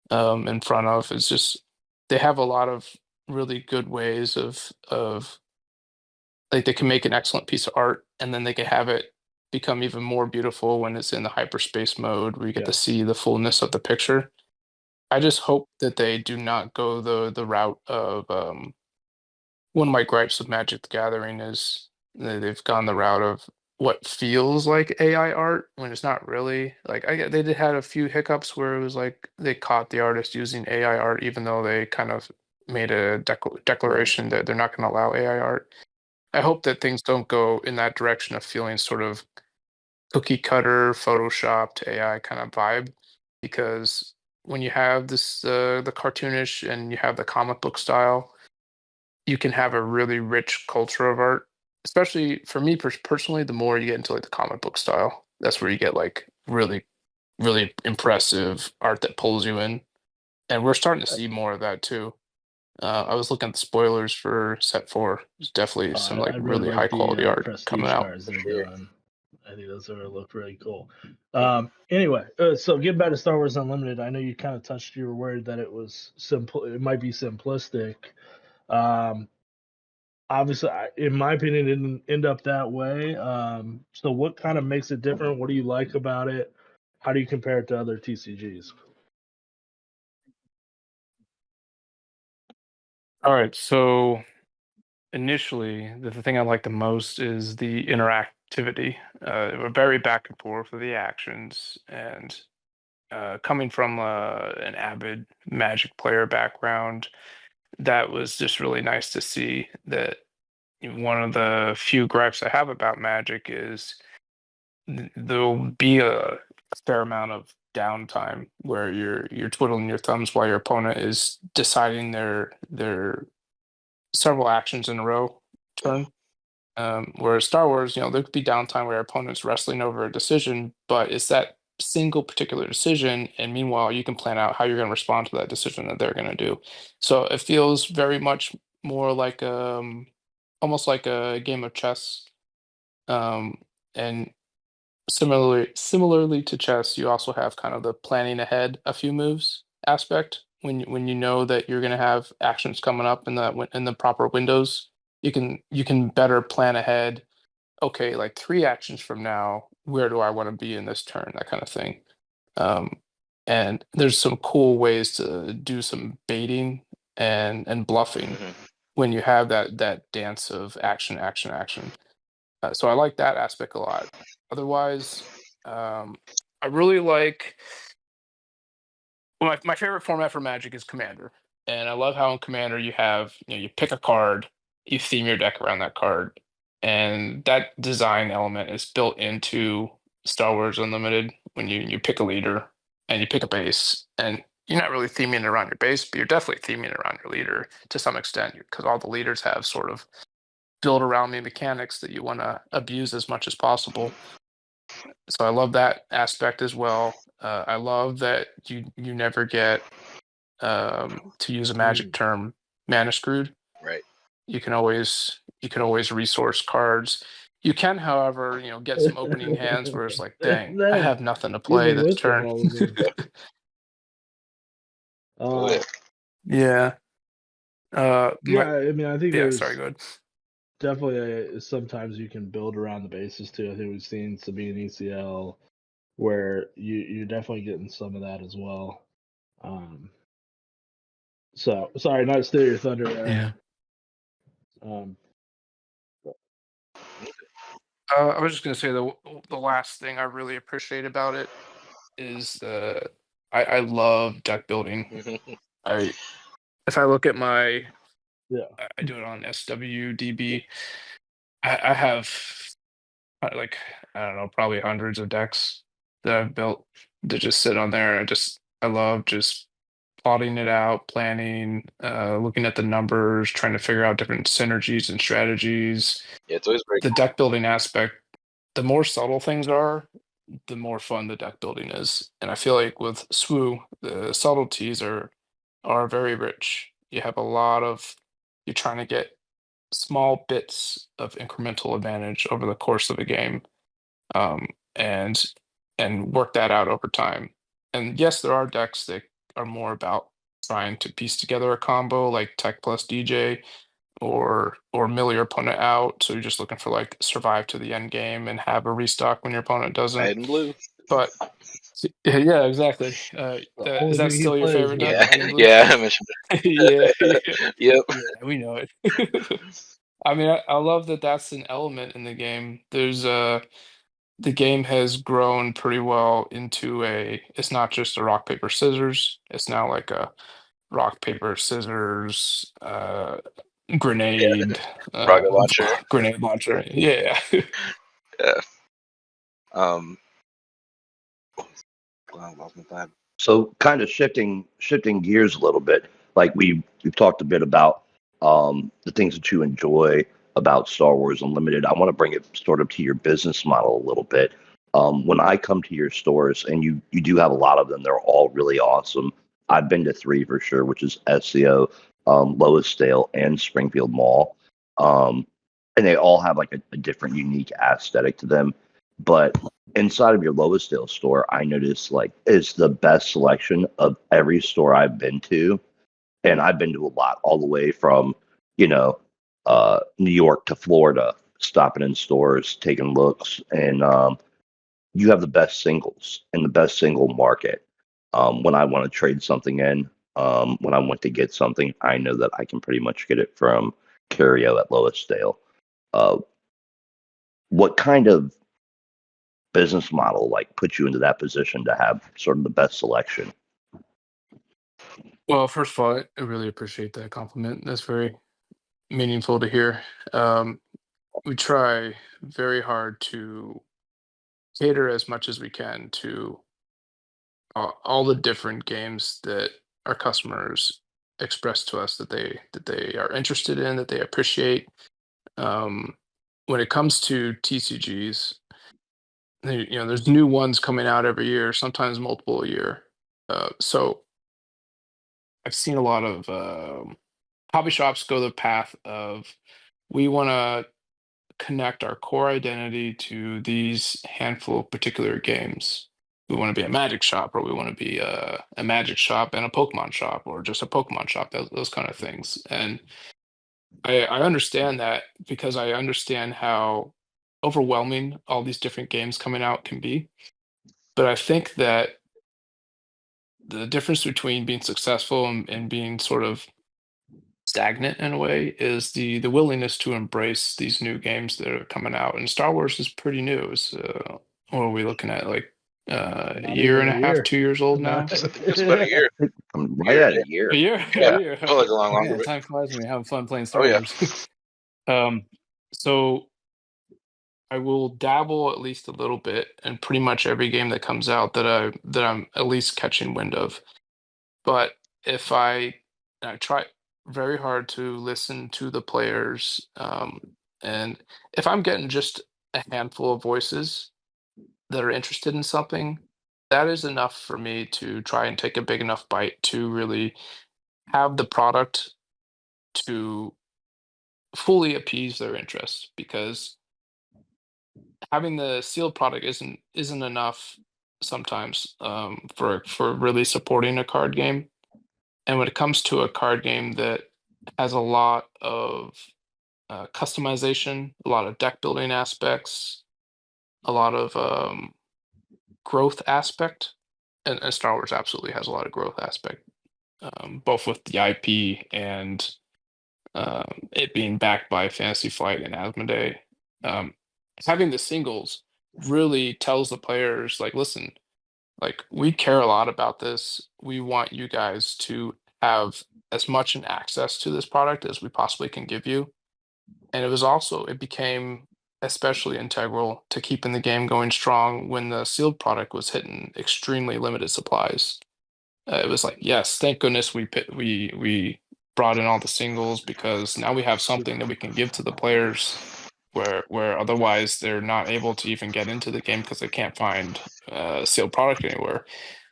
in front of. It's just they have a lot of really good ways of like they can make an excellent piece of art, and then they can have it become even more beautiful when it's in the hyperspace mode where you get to see the fullness of the picture. I just hope that they do not go the route of one of my gripes with Magic the Gathering is they've gone the route of what feels like AI art when it's not really. Like they did had a few hiccups where it was like they caught the artist using AI art, even though they kind of made a declaration that they're not going to allow AI art. I hope that things don't go in that direction of feeling sort of cookie cutter, photoshopped AI kind of vibe, because when you have this the cartoonish and you have the comic book style, you can have a really rich culture of art. Especially for me personally, the more you get into like the comic book style, that's where you get like really, really impressive art that pulls you in. And we're starting to see more of that too. I was looking at the spoilers for set 4. There's definitely some like really high quality art coming out. Cards they're doing. I think those are gonna look really cool. Anyway, so getting back to Star Wars Unlimited, I know you kind of touched. You were worried that it was simple. It might be simplistic. Um, Obviously, in my opinion, it didn't end up that way. So, what kind of makes it different? What do you like about it? How do you compare it to other TCGs? All right, so initially, the thing I like the most is the interactivity. We're very back and forth with the actions, and coming from an avid Magic player background, that was just really nice to see. That one of the few gripes I have about Magic is there'll be a fair amount of downtime where you're twiddling your thumbs while your opponent is deciding their several actions in a row turn. Whereas Star Wars, there could be downtime where your opponent's wrestling over a decision, but it's that single particular decision, and meanwhile you can plan out how you're going to respond to that decision that they're going to do. So it feels very much more like almost like a game of chess. And similarly to chess, you also have kind of the planning ahead a few moves aspect. When you know that you're going to have actions coming up in the proper windows, you can better plan ahead. Okay, like 3 actions from now, where do I want to be in this turn? That kind of thing. Um, and there's some cool ways to do some baiting and bluffing when you have that dance of action, action, action. So I like that aspect a lot. Otherwise, I really like my favorite format for Magic is Commander, and I love how in Commander you have you pick a card, you theme your deck around that card, and that design element is built into Star Wars Unlimited when you pick a leader and you pick a base, and you're not really theming around your base, but you're definitely theming around your leader to some extent because all the leaders have sort of build around me mechanics that you want to abuse as much as possible. So I love that aspect as well. I love that you never get to use a Magic term, mana screwed. Right. You can always resource cards. You can, however, get some opening hands where it's like, dang, I have nothing to play Even this with turn. all of them. Yeah. Yeah. Yeah, I mean, I think Yeah. there's Sorry. Good. definitely sometimes you can build around the bases too. I think we've seen Sabine ECL where you're definitely getting some of that as well. So sorry, not to steal your thunder there. Yeah. Um, I was just gonna say the last thing I really appreciate about it is I love deck building. I If I look at yeah. I do it on SWDB. I have like I don't know, probably hundreds of decks that I've built that just sit on there. I love just plotting it out, planning, looking at the numbers, trying to figure out different synergies and strategies. Yeah, it's always very The cool. deck building aspect, the more subtle things are, the more fun the deck building is. And I feel like with SWU, the subtleties are very rich. You have a lot of you're trying to get small bits of incremental advantage over the course of a game, um, and work that out over time. And yes, there are decks that are more about trying to piece together a combo, like Tech plus DJ, or mill your opponent out. So you're just looking for like survive to the end game and have a restock when your opponent doesn't. Red and blue. But yeah, exactly. The only Is that thing he still your plays favorite is deck, Yeah. Red and Blue? Yeah. I'm sure. Yeah, yeah, Yep. yeah. We know it. I mean, I love that that's an element in the game. The game has grown pretty well into it's not just a rock, paper, scissors. It's now like a rock, paper, scissors, grenade, Rocket launcher. grenade launcher. Yeah. Yeah. I lost my thought. So kind of shifting gears a little bit, like we've talked a bit about the things that you enjoy about Star Wars Unlimited. I want to bring it sort of to your business model a little bit. When I come to your stores, and you do have a lot of them, they're all really awesome. I've been to 3 for sure, which is SCO, Loisdale, and Springfield Mall, and they all have like a different, unique aesthetic to them. But inside of your Loisdale store, I noticed like it's the best selection of every store I've been to, and I've been to a lot, all the way from you know New York to Florida, stopping in stores, taking looks, and you have the best singles in the best single market. When I want to trade something in, when I want to get something, I know that I can pretty much get it from Curio at Loisdale. Uh, what kind of business model like puts you into that position to have sort of the best selection? Well, first of all, I really appreciate that compliment. That's very meaningful to hear. We try very hard to cater as much as we can to all the different games that our customers express to us that they are interested in, that they appreciate. Um, when it comes to TCGs, there's new ones coming out every year, sometimes multiple a year. So I've seen a lot of hobby shops go the path of we want to connect our core identity to these handful of particular games. We want to be a Magic shop, or we want to be a Magic shop and a Pokemon shop, or just a Pokemon shop. Those kind of things. And I understand that because I understand how overwhelming all these different games coming out can be. But I think that the difference between being successful and being sort of stagnant in a way is the willingness to embrace these new games that are coming out. And Star Wars is pretty new. It's what are we looking at? Like a Not year even and a a half, year. 2 years old Not, now. I think it's about a year. I'm right Year, at yeah. a year. A year, a Yeah, year. felt like a long longer. Man, But time flies when you're having fun playing oh Star yeah, Wars. So I will dabble at least a little bit in pretty much every game that comes out that I'm at least catching wind of. But if I try very hard to listen to the players, and if I'm getting just a handful of voices that are interested in something, that is enough for me to try and take a big enough bite to really have the product to fully appease their interests. Because having the sealed product isn't enough sometimes, for really supporting a card game. And when it comes to a card game that has a lot of customization, a lot of deck building aspects, a lot of growth aspect, and Star Wars absolutely has a lot of growth aspect, both with the IP and it being backed by Fantasy Flight and Asmodee. Um, Having the singles really tells the players, like, listen, like we care a lot about this. We want you guys to have as much an access to this product as we possibly can give you. And it became especially integral to keeping the game going strong when the sealed product was hitting extremely limited supplies. It was like, yes, thank goodness we brought in all the singles, because now we have something that we can give to the players where otherwise they're not able to even get into the game because they can't find sealed product anywhere.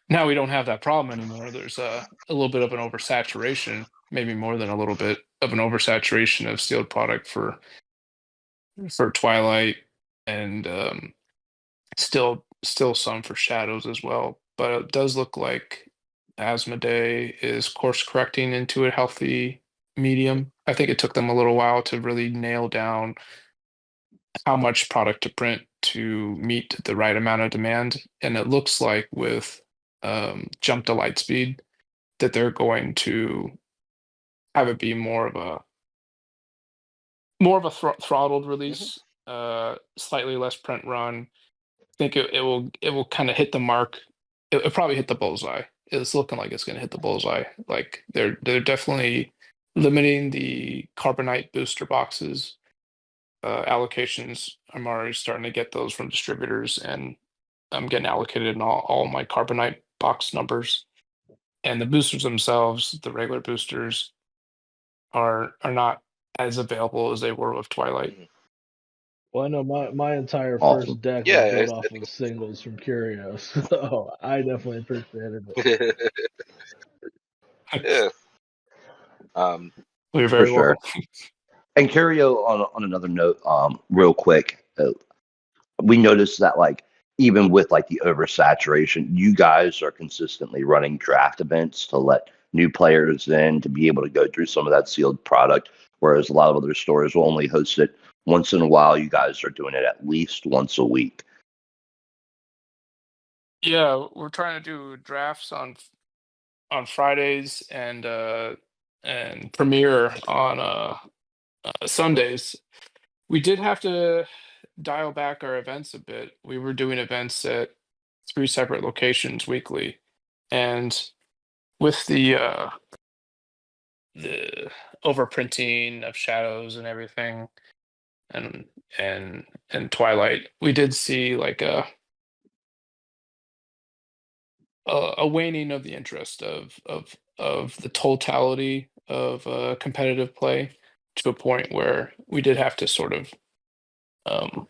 Now we don't have that problem anymore. There's a little bit of an oversaturation, maybe more than a little bit of an oversaturation of sealed product for Twilight, and still some for Shadows as well. But it does look like Asmodee is course correcting into a healthy medium. I think it took them a little while to really nail down how much product to print to meet the right amount of demand. And it looks like with Jump to Lightspeed that they're going to have it be throttled release, slightly less print run. I think it will kind of hit the mark. It'll probably hit the bullseye. It's looking like it's going to hit the bullseye. Like they're definitely limiting the Carbonite booster boxes allocations. I'm already starting to get those from distributors, and I'm getting allocated in all my Carbonite box numbers. And the boosters themselves, the regular boosters, are not as available as they were with Twilight. well, I know my entire Awesome. first deck was yeah, built I off think of singles from Curio, so I definitely appreciated it. it's yeah. Um, You're For very welcome. sure. And Curio, on another note, real quick, we noticed that like even with like the oversaturation, you guys are consistently running draft events to let new players in to be able to go through some of that sealed product, whereas a lot of other stores will only host it once in a while. You guys are doing it at least once a week. Yeah, we're trying to do drafts on Fridays and premiere on Sundays. We did have to dial back our events a bit. We were doing events at 3 separate locations weekly, and with the overprinting of shadows and everything, and and Twilight, we did see like a waning of the interest of the totality of competitive play, to a point where we did have to sort of um,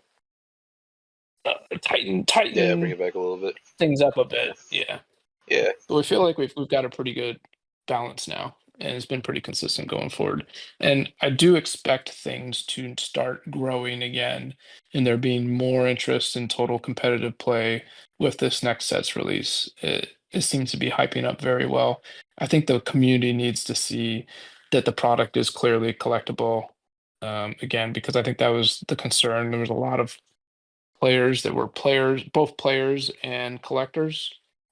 tighten Yeah, bring tighten it back a little bit. things up a Yeah. bit. Yeah. Yeah. But we feel like we've got a pretty good balance now, and it's been pretty consistent going forward. And I do expect things to start growing again, and there being more interest in total competitive play with this next set's release. It seems to be hyping up very well. I think the community needs to see that the product is clearly collectible. Again, because I think that was the concern. There was a lot of players that were both players and collectors.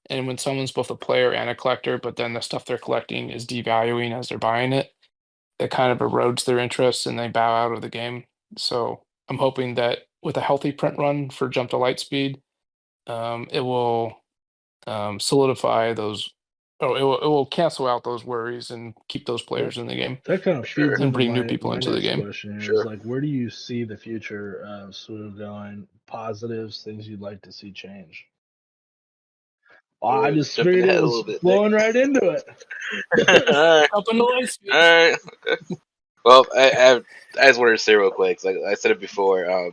And when someone's both a player and a collector, but then the stuff they're collecting is devaluing as they're buying it, it kind of erodes their interest and they bow out of the game. So I'm hoping that with a healthy print run for Jump to Lightspeed, it will solidify those. Oh, it will cancel out those worries and keep those players in the game That kind of Sure. feeds and into bring new my people my into the next game. question here is Sure. like, where do you see the future of Swoop going? Positives, things you'd like to see change. I just Jumping figured it ahead a was little bit, Nick. flowing right into it. Alright. Up into Lightspeed. Alright. Okay. Well, I just wanted to say real quick, like I said it before,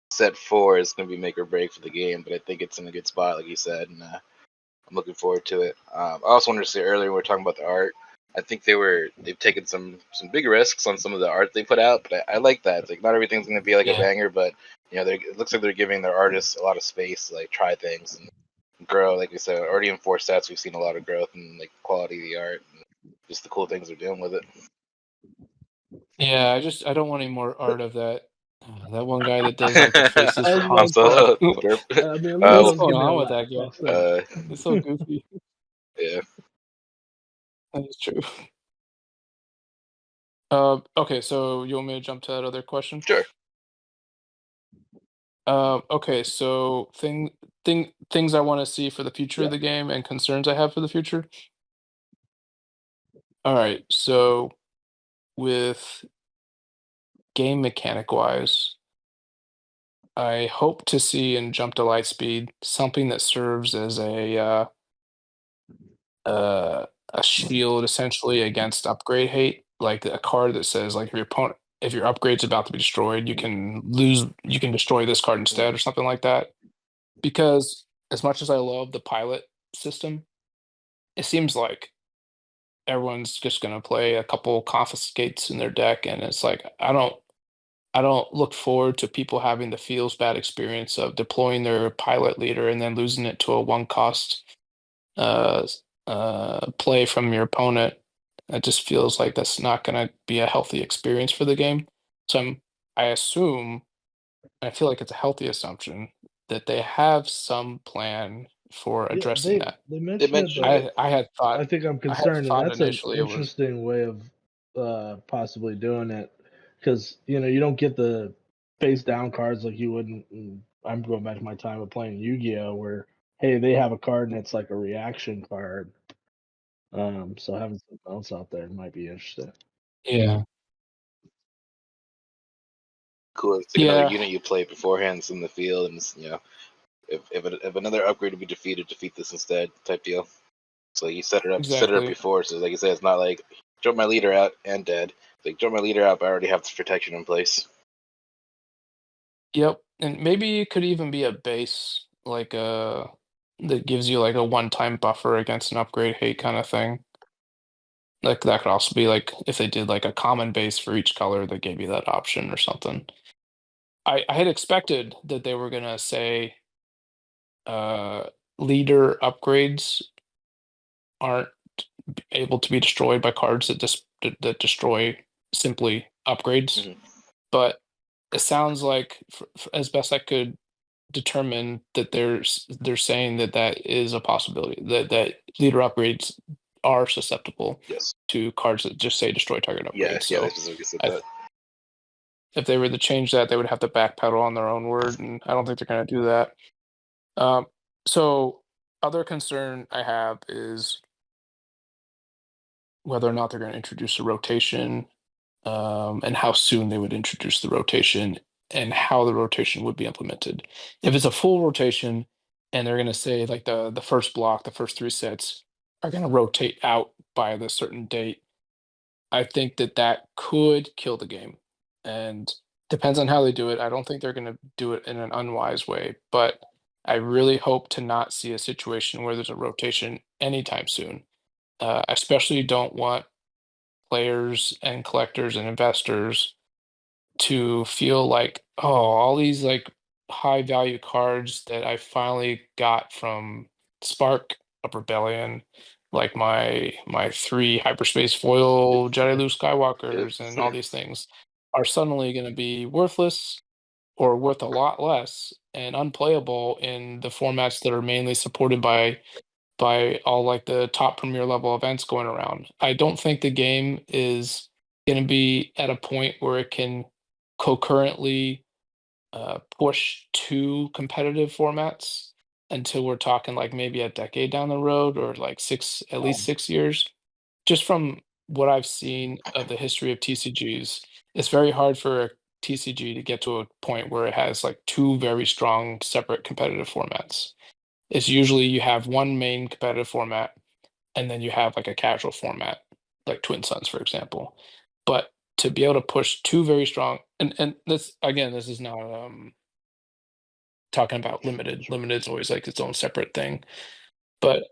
set 4 is going to be make or break for the game, but I think it's in a good spot, like you said, and I'm looking forward to it. I also wanted to say earlier, we were talking about the art. I think they've taken some big risks on some of the art they put out, but I like that. It's like not everything's going to be like a Yeah. banger, but it looks like they're giving their artists a lot of space to like try things and grow. Like I said, already in 4 sets, we've seen a lot of growth in like quality of the art and just the cool things they're doing with it. Yeah, I don't want any more art of that one guy that does like the faces I for was about Han to Solo. Also, say, derp. I mean, at What least is Um, don't going give me a on with laugh. that guy? I'll say. It's so goofy. yeah, That is true. Okay, so you want me to jump to that other question? sure. Okay, so things I want to see for the future of Yeah. the game and concerns I have for the future. All right, so with game mechanic wise, I hope to see in Jump to Lightspeed something that serves as a shield essentially against upgrade hate, like a card that says like if your upgrade's about to be destroyed, you can destroy this card instead or something like that. Because as much as I love the pilot system, it seems like everyone's just gonna play a couple confiscates in their deck, and it's like I don't look forward to people having the feels bad experience of deploying their pilot leader and then losing it to a one cost uh, play from your opponent. It just feels like that's not going to be a healthy experience for the game. So I assume, I feel like it's a healthy assumption that they have some plan for Yeah, addressing they that. they They mentioned it, mentioned but it. I think I'm I had concerned, and thought that's an initially it was, interesting way of possibly doing it, because you don't get the face down cards like you would. I'm going back to my time of playing Yu-Gi-Oh, where hey, they have a card and it's like a reaction card. So having something else out there might be interesting. yeah, Cool. It's like another yeah, unit you play beforehand it's in the field, and it's, if another upgrade to be defeated, defeat this instead type deal. So you set it up exactly. before. So like I said, it's not like jump my leader out and dead. It's like jump my leader out, but I already have this protection in place. Yep. And maybe it could even be a base, like that gives you like a one-time buffer against an upgrade hate kind of thing. Like that could also be like if they did like a common base for each color that gave you that option or something. I had expected that they were gonna say leader upgrades aren't able to be destroyed by cards that destroy simply upgrades. Mhm. But it sounds like, as best I could determine, that they're saying that that is a possibility, that leader upgrades are susceptible Yes. to cards that just say destroy target Yeah. upgrades. Yeah. They So specifically said I, that. if they were to change that, they would have to backpedal on their own word, and I don't think they're going to do that. So other concern I have is whether or not they're going to introduce a rotation, and how soon they would introduce the rotation, and how the rotation would be implemented. If it's a full rotation and they're going to say like the first block, the first 3 sets are going to rotate out by the certain date, I think that that could kill the game. And depends on how they do it. I don't think they're going to do it in an unwise way, but I really hope to not see a situation where there's a rotation anytime soon. I especially don't want players and collectors and investors to feel like, oh, all these like high value cards that I finally got from Spark of Rebellion, like my 3 hyperspace foil Jedi Luke Yep. Skywalkers and all these things, are suddenly going to be worthless or worth a lot less and unplayable in the formats that are mainly supported by all like the top premier level events going around. I don't think the game is going to be at a point where it can concurrently push 2 competitive formats until we're talking like maybe a decade down the road, or like at least 6 years. Just from what I've seen of the history of TCGs, it's very hard for a TCG to get to a point where it has like 2 very strong separate competitive formats. It's usually you have one main competitive format, and then you have like a casual format, like Twin Suns, for example. But to be able to push 2 very strong, and this again, this is not talking about limited. Limited's always like its own separate thing. But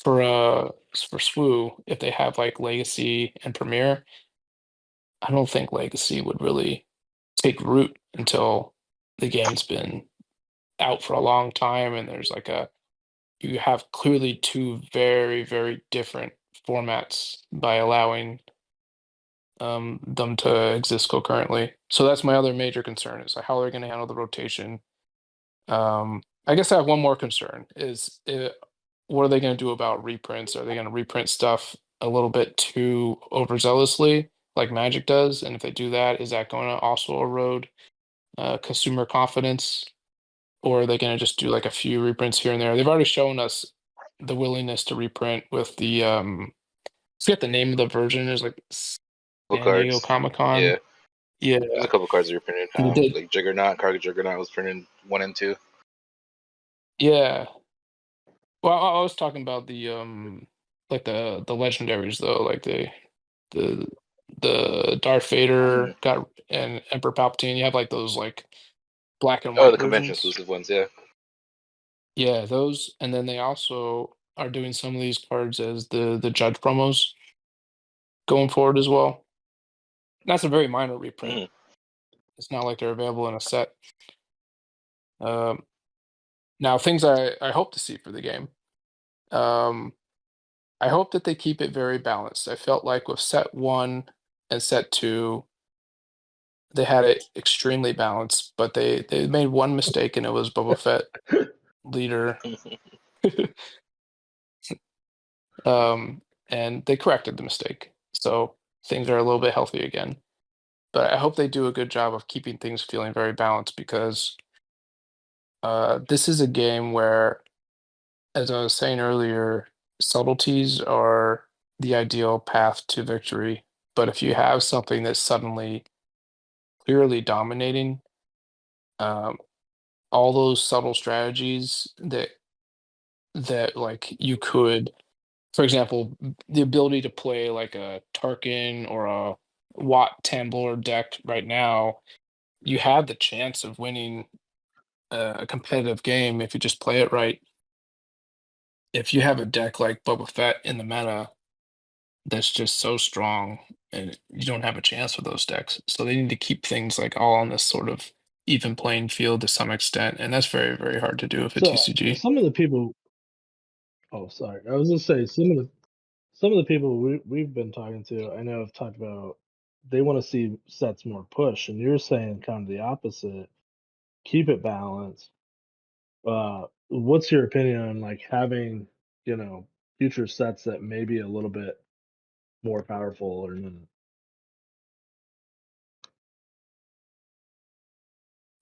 for SWU, if they have like Legacy and Premier, I don't think Legacy would really take root until the game's been out for a long time, and there's like a you have clearly 2 very, very different formats by allowing them to exist concurrently. So that's my other major concern, is like how they're going to handle the rotation. I guess I have one more concern: is what are they going to do about reprints? Are they going to reprint stuff a little bit too overzealously, like Magic does? And if they do that, is that going to also erode consumer confidence? Or are they going to just do like a few reprints here and there? They've already shown us the willingness to reprint with the I forget the name of the version. There's like Couple San Diego cards. Comic Yeah. Con. Yeah, There's a couple cards that were printed. and they did. Like Juggernaut, Cargo Juggernaut was printed 1 and 2. Yeah. Well, I was talking about the like the legendaries though, like the the Darth Vader Mhm. got and Emperor Palpatine. You have like those like black and Oh, white the convention versions. exclusive ones. Yeah. Yeah, those, and then they also are doing some of these cards as the judge promos going forward as well. That's a very minor reprint. Hmm. It's not like they're available in a set. Um, Now, things I hope to see for the game. Um, I hope that they keep it very balanced. I felt like with set 1 and set 2, they had it extremely balanced, but they made one mistake, and it was Boba Fett leader. And they corrected the mistake. So things are a little bit healthy again. But I hope they do a good job of keeping things feeling very balanced, because this is a game where, as I was saying earlier, subtleties are the ideal path to victory. But if you have something that's suddenly clearly dominating, um, all those subtle strategies that like you could, for example, the ability to play like a Tarkin or a Watt Tambor deck right now, you have the chance of winning a competitive game if you just play it right. If you have a deck like Boba Fett in the meta that's just so strong, and you don't have a chance with those decks. So they need to keep things like all on this sort of even playing field to some extent, and that's very, very hard to do with a So TCG. some of the people. Oh, sorry. I was gonna say some of the people we've been talking to, I know have talked about they want to see sets more push, and you're saying kind of the opposite. Keep it balanced. What's your opinion on like having future sets that may be a little bit more powerful or not?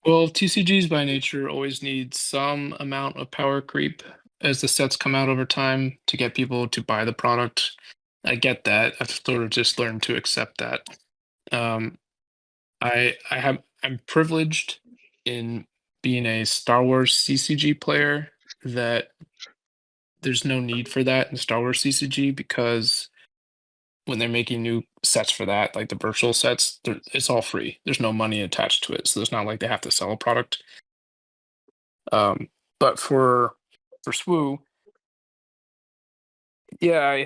Well, TCGs by nature always need some amount of power creep as the sets come out over time to get people to buy the product. I get that. I've sort of just learned to accept that. Um, I'm privileged in being a Star Wars CCG player that there's no need for that in Star Wars CCG because when they're making new sets for that, like the virtual sets, it's all free. There's no money attached to it, so it's not like they have to sell a product. But for SWU, yeah,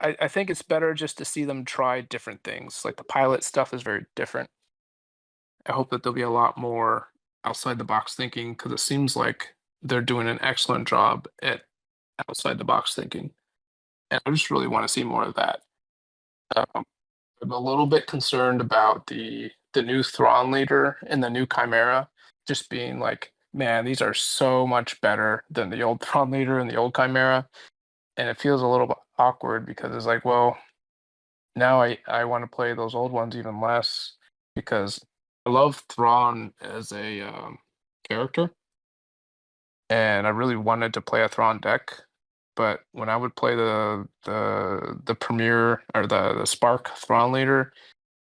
I think it's better just to see them try different things. Like the pilot stuff is very different. I hope that there'll be a lot more outside the box thinking because it seems like they're doing an excellent job at outside the box thinking, and I just really want to see more of that. Um, I'm a little bit concerned about the new Thrawn leader and the new Chimera just being like, man, these are so much better than the old Thrawn leader and the old Chimera, and it feels a little bit awkward because it's like, well, now I want to play those old ones even less because I love Thrawn as a character, and I really wanted to play a Thrawn deck. But when I would play the Premier or the Spark Thrawn leader,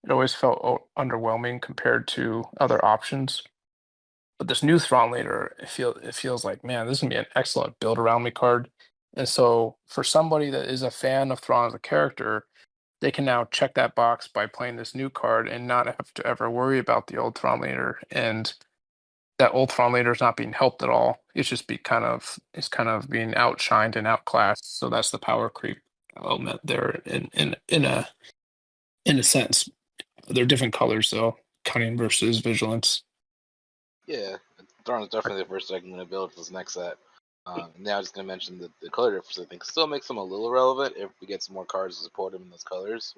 it always felt underwhelming compared to other options. But this new Thrawn leader, it feels like, man, this is gonna be an excellent build around me card. And so for somebody that is a fan of Thrawn as a character, they can now check that box by playing this new card and not have to ever worry about the old Thrawn leader. And that old Thrawn leader is not being helped at all. It's kind of being outshined and outclassed. So that's the power creep element there in a sense. They're different colors though. Cunning versus vigilance. Yeah, Thrawn is definitely the first deck I'm going to build for this next set. Now I'm just going to mention the color difference. I think still makes them a little relevant if we get some more cards to support them in those colors.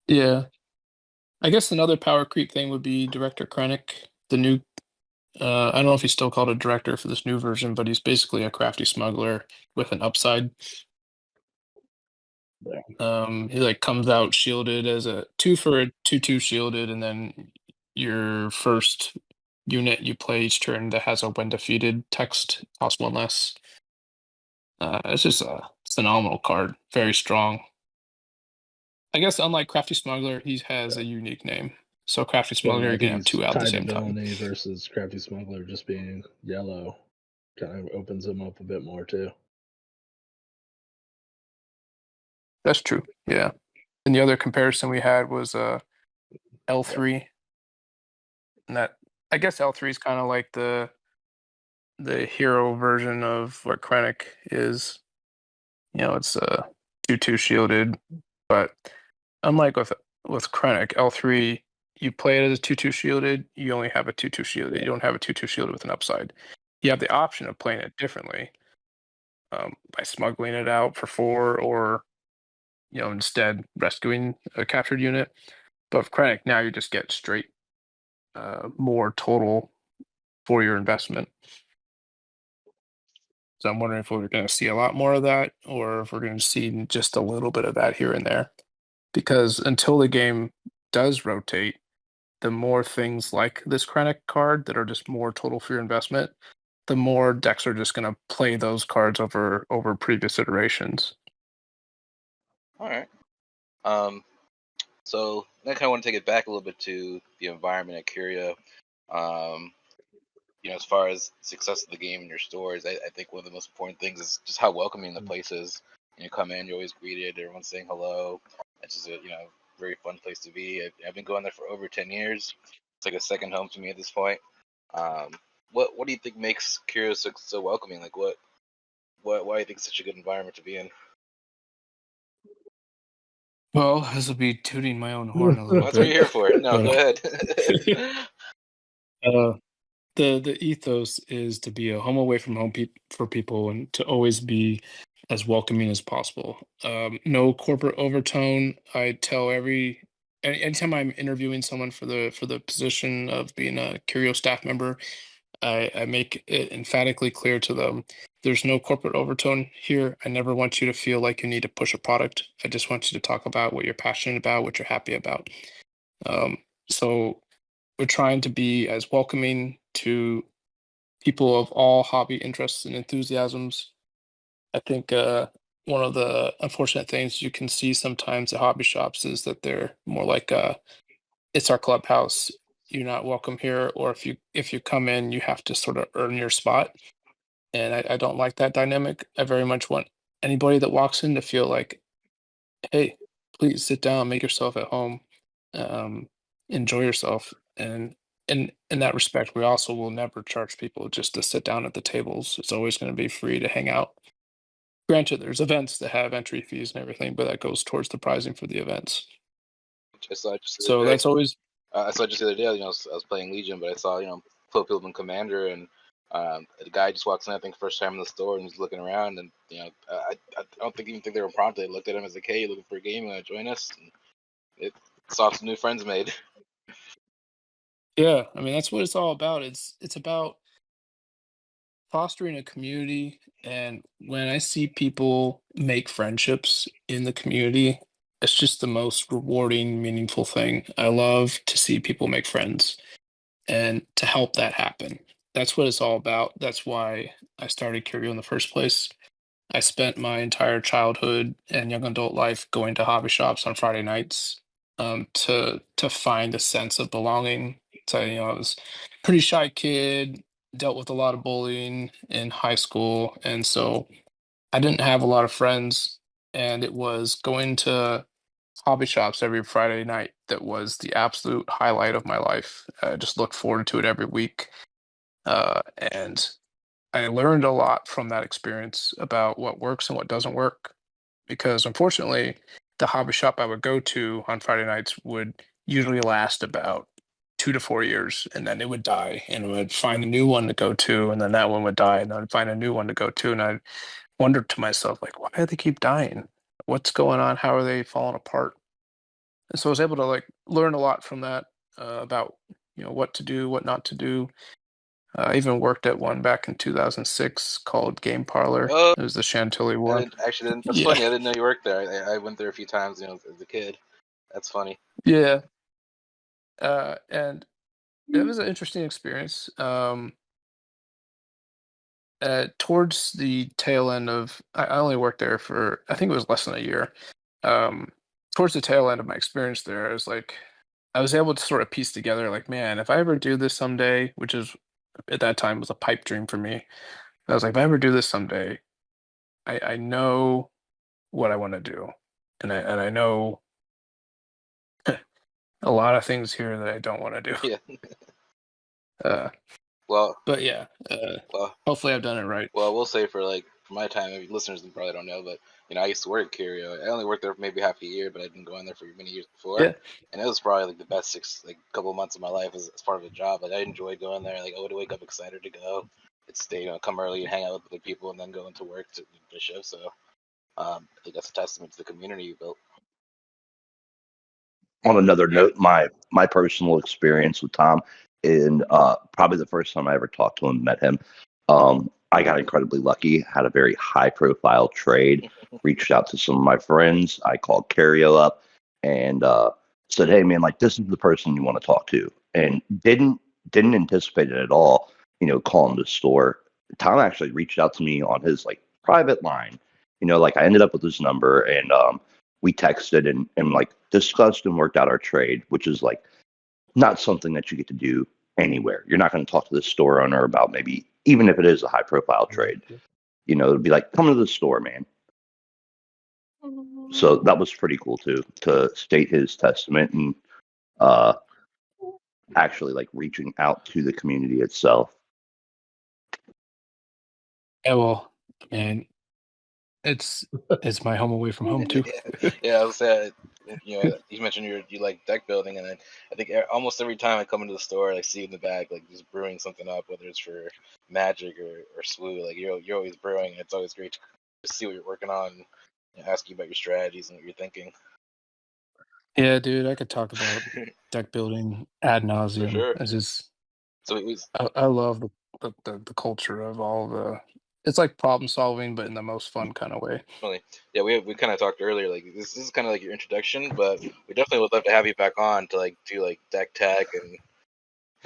Yeah. I guess another power creep thing would be Director Krennic, the new I don't know if he's still called a director for this new version, but he's basically a crafty smuggler with an upside. He like comes out shielded as a 2 for a 2/2 shielded, and then your first unit you play each turn that has a when defeated text costs 1 less. It's just a phenomenal card, very strong. I guess unlike Crafty Smuggler, he has a unique name. So Crafty Well, Smuggler, I you can think have he's 2 out at the tied to same time. villainy versus Crafty Smuggler just being yellow. Kind of opens him up a bit more too. That's true. Yeah. And the other comparison we had was L3, and that I guess L3 is kind of like the hero version of what Krennic is. You know, it's 2/2 shielded, but unlike with Krennic, L3 you play it as a 2/2 shielded, you only have a 2/2 shielded. You don't have a 2/2 shielded with an upside. You have the option of playing it differently by smuggling it out for 4 or instead rescuing a captured unit. But with Krennic, now you just get straight more total for your investment. So I'm wondering if we're going to see a lot more of that, or if we're going to see just a little bit of that here and there. Because until the game does rotate, the more things like this Krennic card that are just more total for your investment, the more decks are just going to play those cards over previous iterations. All right. So I kind of want to take it back a little bit to the environment at Curio. As far as success of the game in your stores, I think one of the most important things is just how welcoming the place is. You come in, you're always greeted, everyone's saying hello. It's just a very fun place to be. I've been going there for over 10 years. It's like a second home to me at this point. What do you think makes Curio so welcoming? Like why do you think it's such a good environment to be in? Well, this will be tooting my own horn a little That's what bit. you're here for. No, but, go ahead. The ethos is to be a home away from home for people and to always be as welcoming as possible. No corporate overtone. I tell anytime I'm interviewing someone for the position of being a Curio staff member, I make it emphatically clear to them there's no corporate overtone here. I never want you to feel like you need to push a product. I just want you to talk about what you're passionate about, what you're happy about. Um, so we're trying to be as welcoming to people of all hobby interests and enthusiasms. I think one of the unfortunate things you can see sometimes at hobby shops is that they're more like it's our clubhouse. You're not welcome here, or if you come in, you have to sort of earn your spot. And I don't like that dynamic. I very much want anybody that walks in to feel like, hey, please sit down, make yourself at home, um, enjoy yourself. And in that respect, we also will never charge people just to sit down at the tables. It's always going to be free to hang out. Granted, there's events that have entry fees and everything, but that goes towards the pricing for the events. I saw it just the So other day. that's always I saw it just the other day. I was playing Legion, but I saw Philip and Commander, and the guy just walks in. I think first time in the store, and he's looking around, and I don't even think they were prompted. They looked at him as like, "Hey, you looking for a game? You want to join us?" And it saw some new friends made. yeah. I mean, that's what it's all about. It's about fostering a community, and when I see people make friendships in the community, it's just the most rewarding, meaningful thing. I love to see people make friends and to help that happen. That's what it's all about. That's why I started Curio in the first place. I spent my entire childhood and young adult life going to hobby shops on Friday nights, to find a sense of belonging. So, I was a pretty shy kid, dealt with a lot of bullying in high school, and so I didn't have a lot of friends. And it was going to hobby shops every Friday night that was the absolute highlight of my life. I just looked forward to it every week, and I learned a lot from that experience about what works and what doesn't work. Because unfortunately, the hobby shop I would go to on Friday nights would usually last about 2 to 4 years, and then it would die, and I would find a new one to go to, and then that one would die, and I'd find a new one to go to, and I wondered to myself, like, why do they keep dying? What's going on? How are they falling apart? And so I was able to like learn a lot from that, about what to do, what not to do. I even worked at one back in 2006 called Game Parlor. Oh, It was the Chantilly I one. didn't. That's Yeah, funny. I didn't know you worked there. I went there a few times, as a kid. That's funny. yeah, and it was an interesting experience. Towards the tail end of, I only worked there for, I think it was less than a year. Um, Towards the tail end of my experience there, I was like, I was able to sort of piece together, like, man, if I ever do this someday, which is at that time was a pipe dream for me. I was like, if I ever do this someday, I know what I want to do, and I know a lot of things here that I don't want to do. Yeah. Uh, Well, but yeah, well, hopefully I've done it right. Well, we'll say for my time, maybe listeners probably don't know, but I used to work at Curio. I only worked there for maybe half a year, but I'd been going there for many years before, Yeah, and it was probably like the best couple of months of my life as part of a job. Like I enjoyed going there. Like I would wake up excited to go. It's come early and hang out with other people, and then go into work to the shift. So I think that's a testament to the community you built. On another note, my personal experience with Tom, and probably the first time I ever talked to him, met him, I got incredibly lucky. Had a very high profile trade. Reached out to some of my friends. I called Cario up and said, "Hey, man, like this is the person you want to talk to," and didn't anticipate it at all. Calling the store. Tom actually reached out to me on his like private line. Like I ended up with his number and we texted and like discussed and worked out our trade, which is like not something that you get to do anywhere. You're not going to talk to the store owner about maybe, even if it is a high profile trade, it'd be like, come to the store, man. So that was pretty cool too, to state his testament and uh, actually like reaching out to the community itself. yeah. Well, man, It's my home away from home too. Yeah, I was saying, you mentioned you like deck building, and then I think almost every time I come into the store, I see in the back like just brewing something up, whether it's for Magic or SWU. Like you're always brewing. It's always great to see what you're working on, and ask you about your strategies and what you're thinking. Yeah, dude, I could talk about deck building ad For nauseum. sure. It's just So it was I love the culture of all the. It's like problem solving, but in the most fun kind of way. funny. Yeah, we kind of talked earlier. Like this is kind of like your introduction, but we definitely would love to have you back on to like do like deck tech and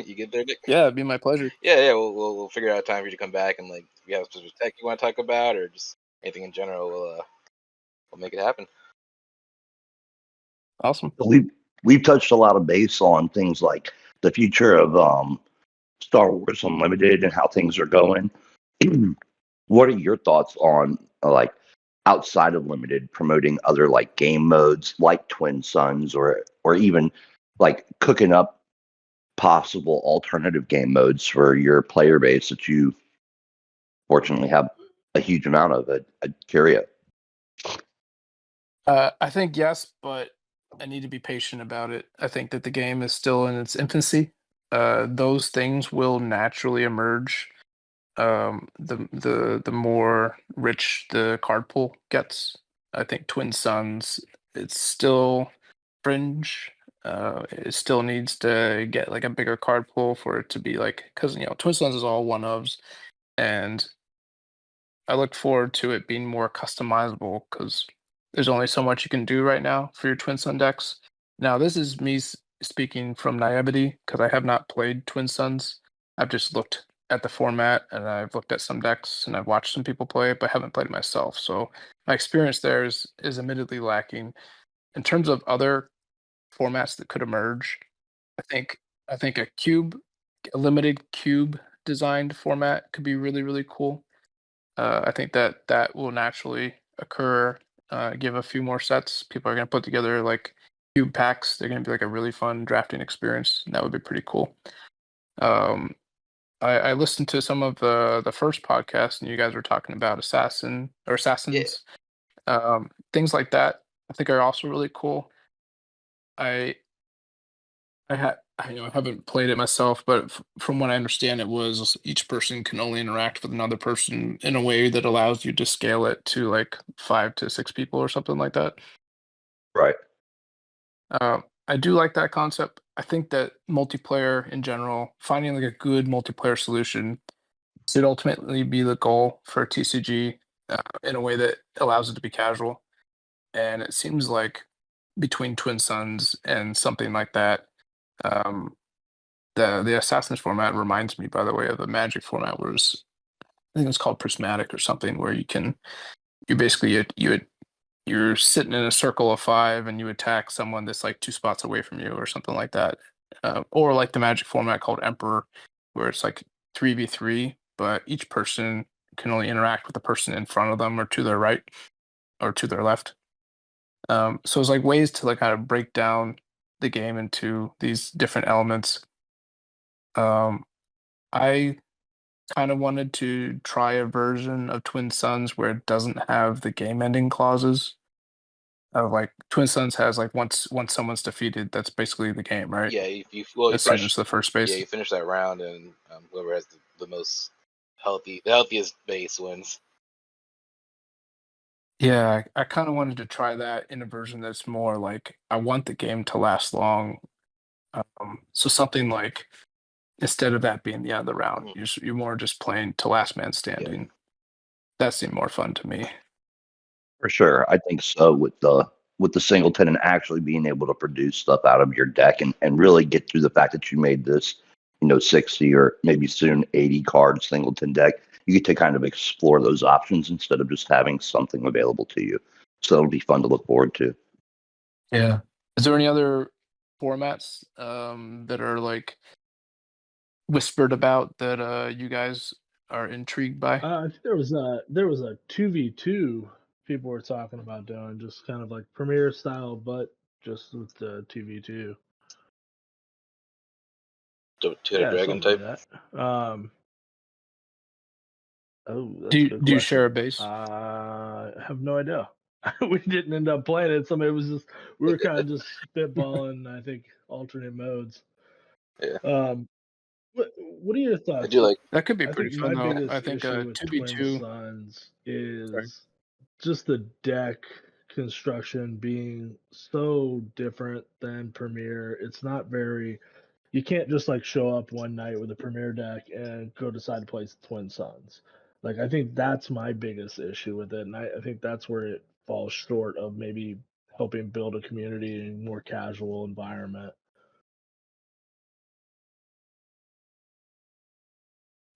you get there, Nick? Yeah, it'd be my pleasure. Yeah. We'll figure out a time for you to come back and like if you have specific tech you want to talk about or just anything in general. We'll make it happen. Awesome. We've touched a lot of base on things like the future of Star Wars Unlimited and how things are going. What are your thoughts on like outside of limited promoting other like game modes like Twin Suns or even like cooking up possible alternative game modes for your player base that you fortunately have a huge amount of at Curio? I think yes, but I need to be patient about it. I think that the game is still in its infancy. Those things will naturally emerge. The more rich the card pool gets. I think Twin Suns, it's still fringe. It still needs to get like a bigger card pool for it to be like because Twin Suns is all one ofs, and I look forward to it being more customizable because there's only so much you can do right now for your Twin Sun decks. Now, this is me speaking from naivety because I have not played Twin Suns. I've just looked at the format and I've looked at some decks and I've watched some people play it, but haven't played it myself. So my experience there is admittedly lacking. In terms of other formats that could emerge, I think I think a limited cube designed format could be really, really cool. I think that will naturally occur. Give a few more sets. People are going to put together like cube packs. They're going to be like a really fun drafting experience. And that would be pretty cool. I listened to some of the first podcast, and you guys were talking about Yeah. assassins, things like that. I think are also really cool. I I haven't played it myself, but from what I understand, it was each person can only interact with another person in a way that allows you to scale it to like 5 to 6 people or something like that. Right. I do like that concept. I think that multiplayer in general, finding like a good multiplayer solution, should ultimately be the goal for TCG in a way that allows it to be casual. And it seems like between Twin Suns and something like that, um, the Assassin's format reminds me, by the way, of the Magic format, where I think it's called Prismatic or something, where you basically you're sitting in a circle of 5 and you attack someone that's like 2 spots away from you or something like that, or like the Magic format called Emperor, where it's like 3v3, but each person can only interact with the person in front of them or to their right or to their left. So it's like ways to like kind of break down the game into these different elements. Um, I kind of wanted to try a version of Twin Suns where it doesn't have the game ending clauses. Of like Twin Suns has like once someone's defeated, that's basically the game, right? Yeah, if you well you As soon finish as the first yeah, base. you finish that round and whoever has the most the healthiest base wins. Yeah, I kind of wanted to try that in a version that's more like I want the game to last long. So something like instead of that being the end of the round, Mhm. you're more just playing to last man Yeah. standing. That seemed more fun to me. For sure. I think so with the singleton and actually being able to produce stuff out of your deck and really get through the fact that you made this, 60 or maybe soon 80 card singleton deck. You get to kind of explore those options instead of just having something available to you. So it'll be fun to look forward to. Yeah. Is there any other formats that are like whispered about that you guys are intrigued by? I think there was a 2v2 people were talking about doing, just kind of like premiere style, but just with the 2v2. Two-headed Yeah, dragon something like type. that. Oh, that's Do a you, good do you share a question. base? I have no idea. We didn't end up playing it. Somebody was just we were kind of just spitballing. I think alternate modes. Yeah, Um, what are your I thoughts? do like. That could be I pretty think fun my though. I biggest think issue with Twin 2v2. Suns Sorry. is just the deck construction being so different than Premier. It's not very. You can't just like show up one night with a Premier deck and go decide to play Twin Suns. Like I think that's my biggest issue with it, and I think that's where it falls short of maybe helping build a community in a more casual environment.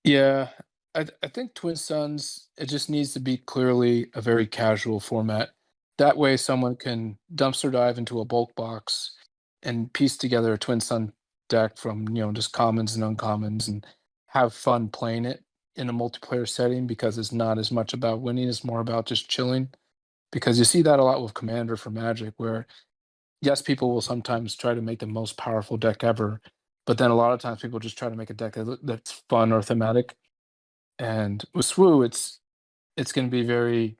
Yeah, I think Twin Suns, it just needs to be clearly a very casual format. That way, someone can dumpster dive into a bulk box and piece together a Twin Sun deck from just commons and uncommons and have fun playing it in a multiplayer setting because it's not as much about winning; it's more about just chilling. Because you see that a lot with Commander for Magic, where yes, people will sometimes try to make the most powerful deck ever, but then a lot of times people just try to make a deck that's fun or thematic. And with SWU, it's going to be very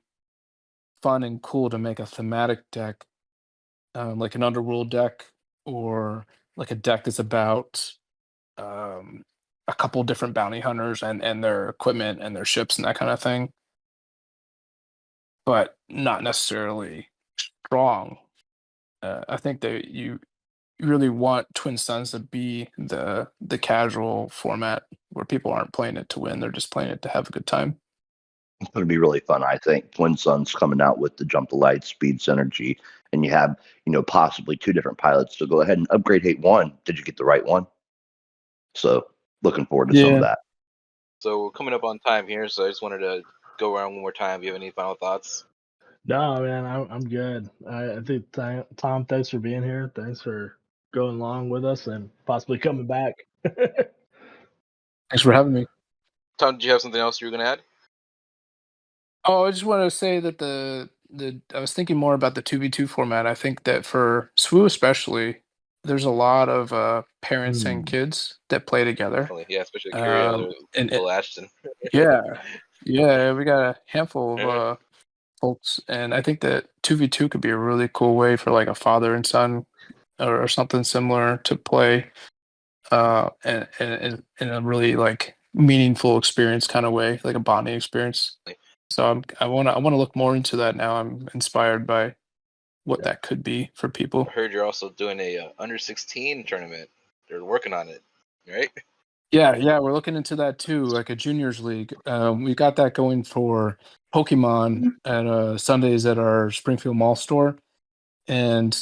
fun and cool to make a thematic deck, like an underworld deck, or like a deck that's about um, a couple different bounty hunters and their equipment and their ships and that kind of thing, but not necessarily strong. I think that you really want Twin Suns to be the casual format where people aren't playing it to win; they're just playing it to have a good time. It's going to be really fun, I think. Twin Suns coming out with the Jump the Light, Speed Synergy, and you have, possibly two different pilots. So go ahead and upgrade Hate 1. Did you get the right one? So looking forward to some of Yeah. that. So we're coming up on time here, so I just wanted to go around one more time. Do you have any final thoughts? No, man, I'm good. I think Tom, thanks for being here. Thanks for going along with us and possibly coming back. Thanks for having me. Tom, did you have something else you were going to add? Oh, I just wanted to say that the I was thinking more about the 2v2 format. I think that for SWU especially, there's a lot of parents and Hmm. kids that play together. Definitely, yeah, especially Curio, And Will Ashton. yeah, yeah, we got a handful of Yeah. folks, and I think that 2v2 could be a really cool way for like a father and son or something similar to play, and in a really like meaningful experience kind of way, like a bonding experience. So I wanna look more into that now. I'm inspired by what Yeah. that could be for I people. heard you're also doing a under 16 tournament. They're working on it, right? Yeah, we're looking into that too, like a juniors league. We got that going for Pokemon at Sundays at our Springfield Mall store, and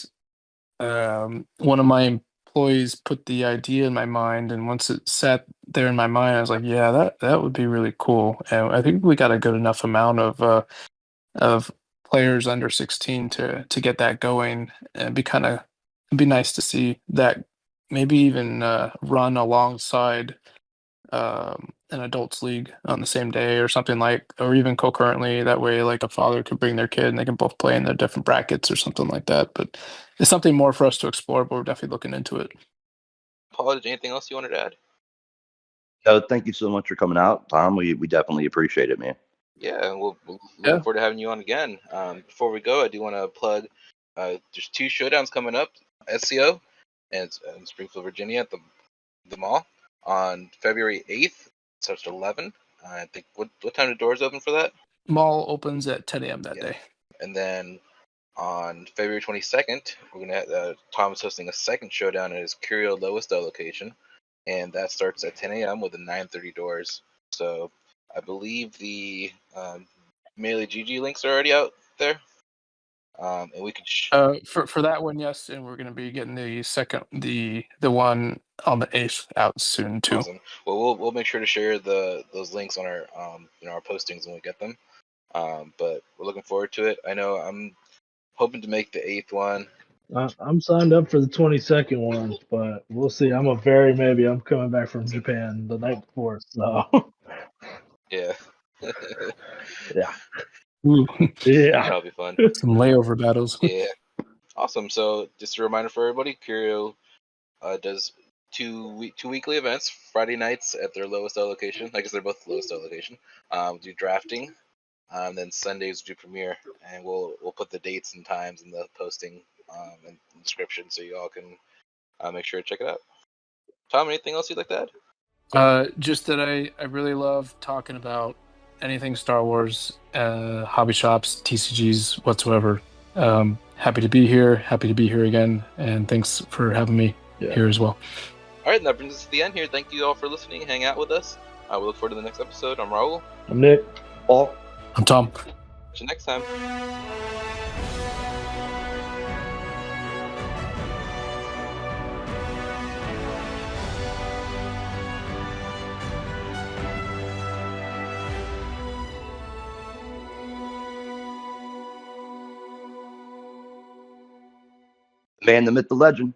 one of my employees put the idea in my mind, and once it sat there in my mind, I was like, yeah, that would be really cool. And I think we got a good enough amount of players under 16 to get that going, and it'd be nice to see that maybe even run alongside an adults league on the same day or something, like, or even concurrently. That way, like a father could bring their kid and they can both play in their different brackets or something like that. But it's something more for us to explore, but we're definitely looking into it. Paul, did anything else you wanted to add? So thank you so much for coming out, Tom. We definitely appreciate it, man. Yeah, we'll looking Yeah. forward to having you on again. Before we go, I do want to plug. There's two showdowns coming up, SCO and it's in Springfield, Virginia, at the mall on February 8th. Starts at 11. I think what time do the doors open for that? Mall opens at 10 a.m. that Yeah. day. And then on February 22nd, we're gonna have, Tom's hosting a second showdown at his Curio Lowisdale location, and that starts at 10 a.m. with the 9:30 doors. So I believe the Melee GG links are already out there, and we could. For that one, yes, and we're going to be getting the one on the 8th out soon too. Awesome. Well, we'll make sure to share those links on our our postings when we get them. But we're looking forward to it. I know I'm hoping to make the 8th one. I'm signed up for the 22nd one, but we'll see. Maybe I'm coming back from Japan the night before, so Yeah. yeah, Ooh, yeah. That'll be fun. some layover battles. Yeah. Awesome. So just a reminder for everybody, Curio does two weekly events. Friday nights at their lowest location. I guess they're both lowest location. Do drafting. Then Sundays do premiere, and we'll put the dates and times in the posting and description so you all can make sure to check it out. Tom, anything else you'd like to add? Just that I really love talking about anything Star Wars, hobby shops, TCGs, whatsoever. Happy to be here. Happy to be here again, and thanks for having me here as well. All right, and that brings us to the end here. Thank you all for listening. Hang out with us. We look forward to the next episode. I'm Raul. I'm Nick. Paul. I'm Tom. See you next time. Man, the myth, the legend.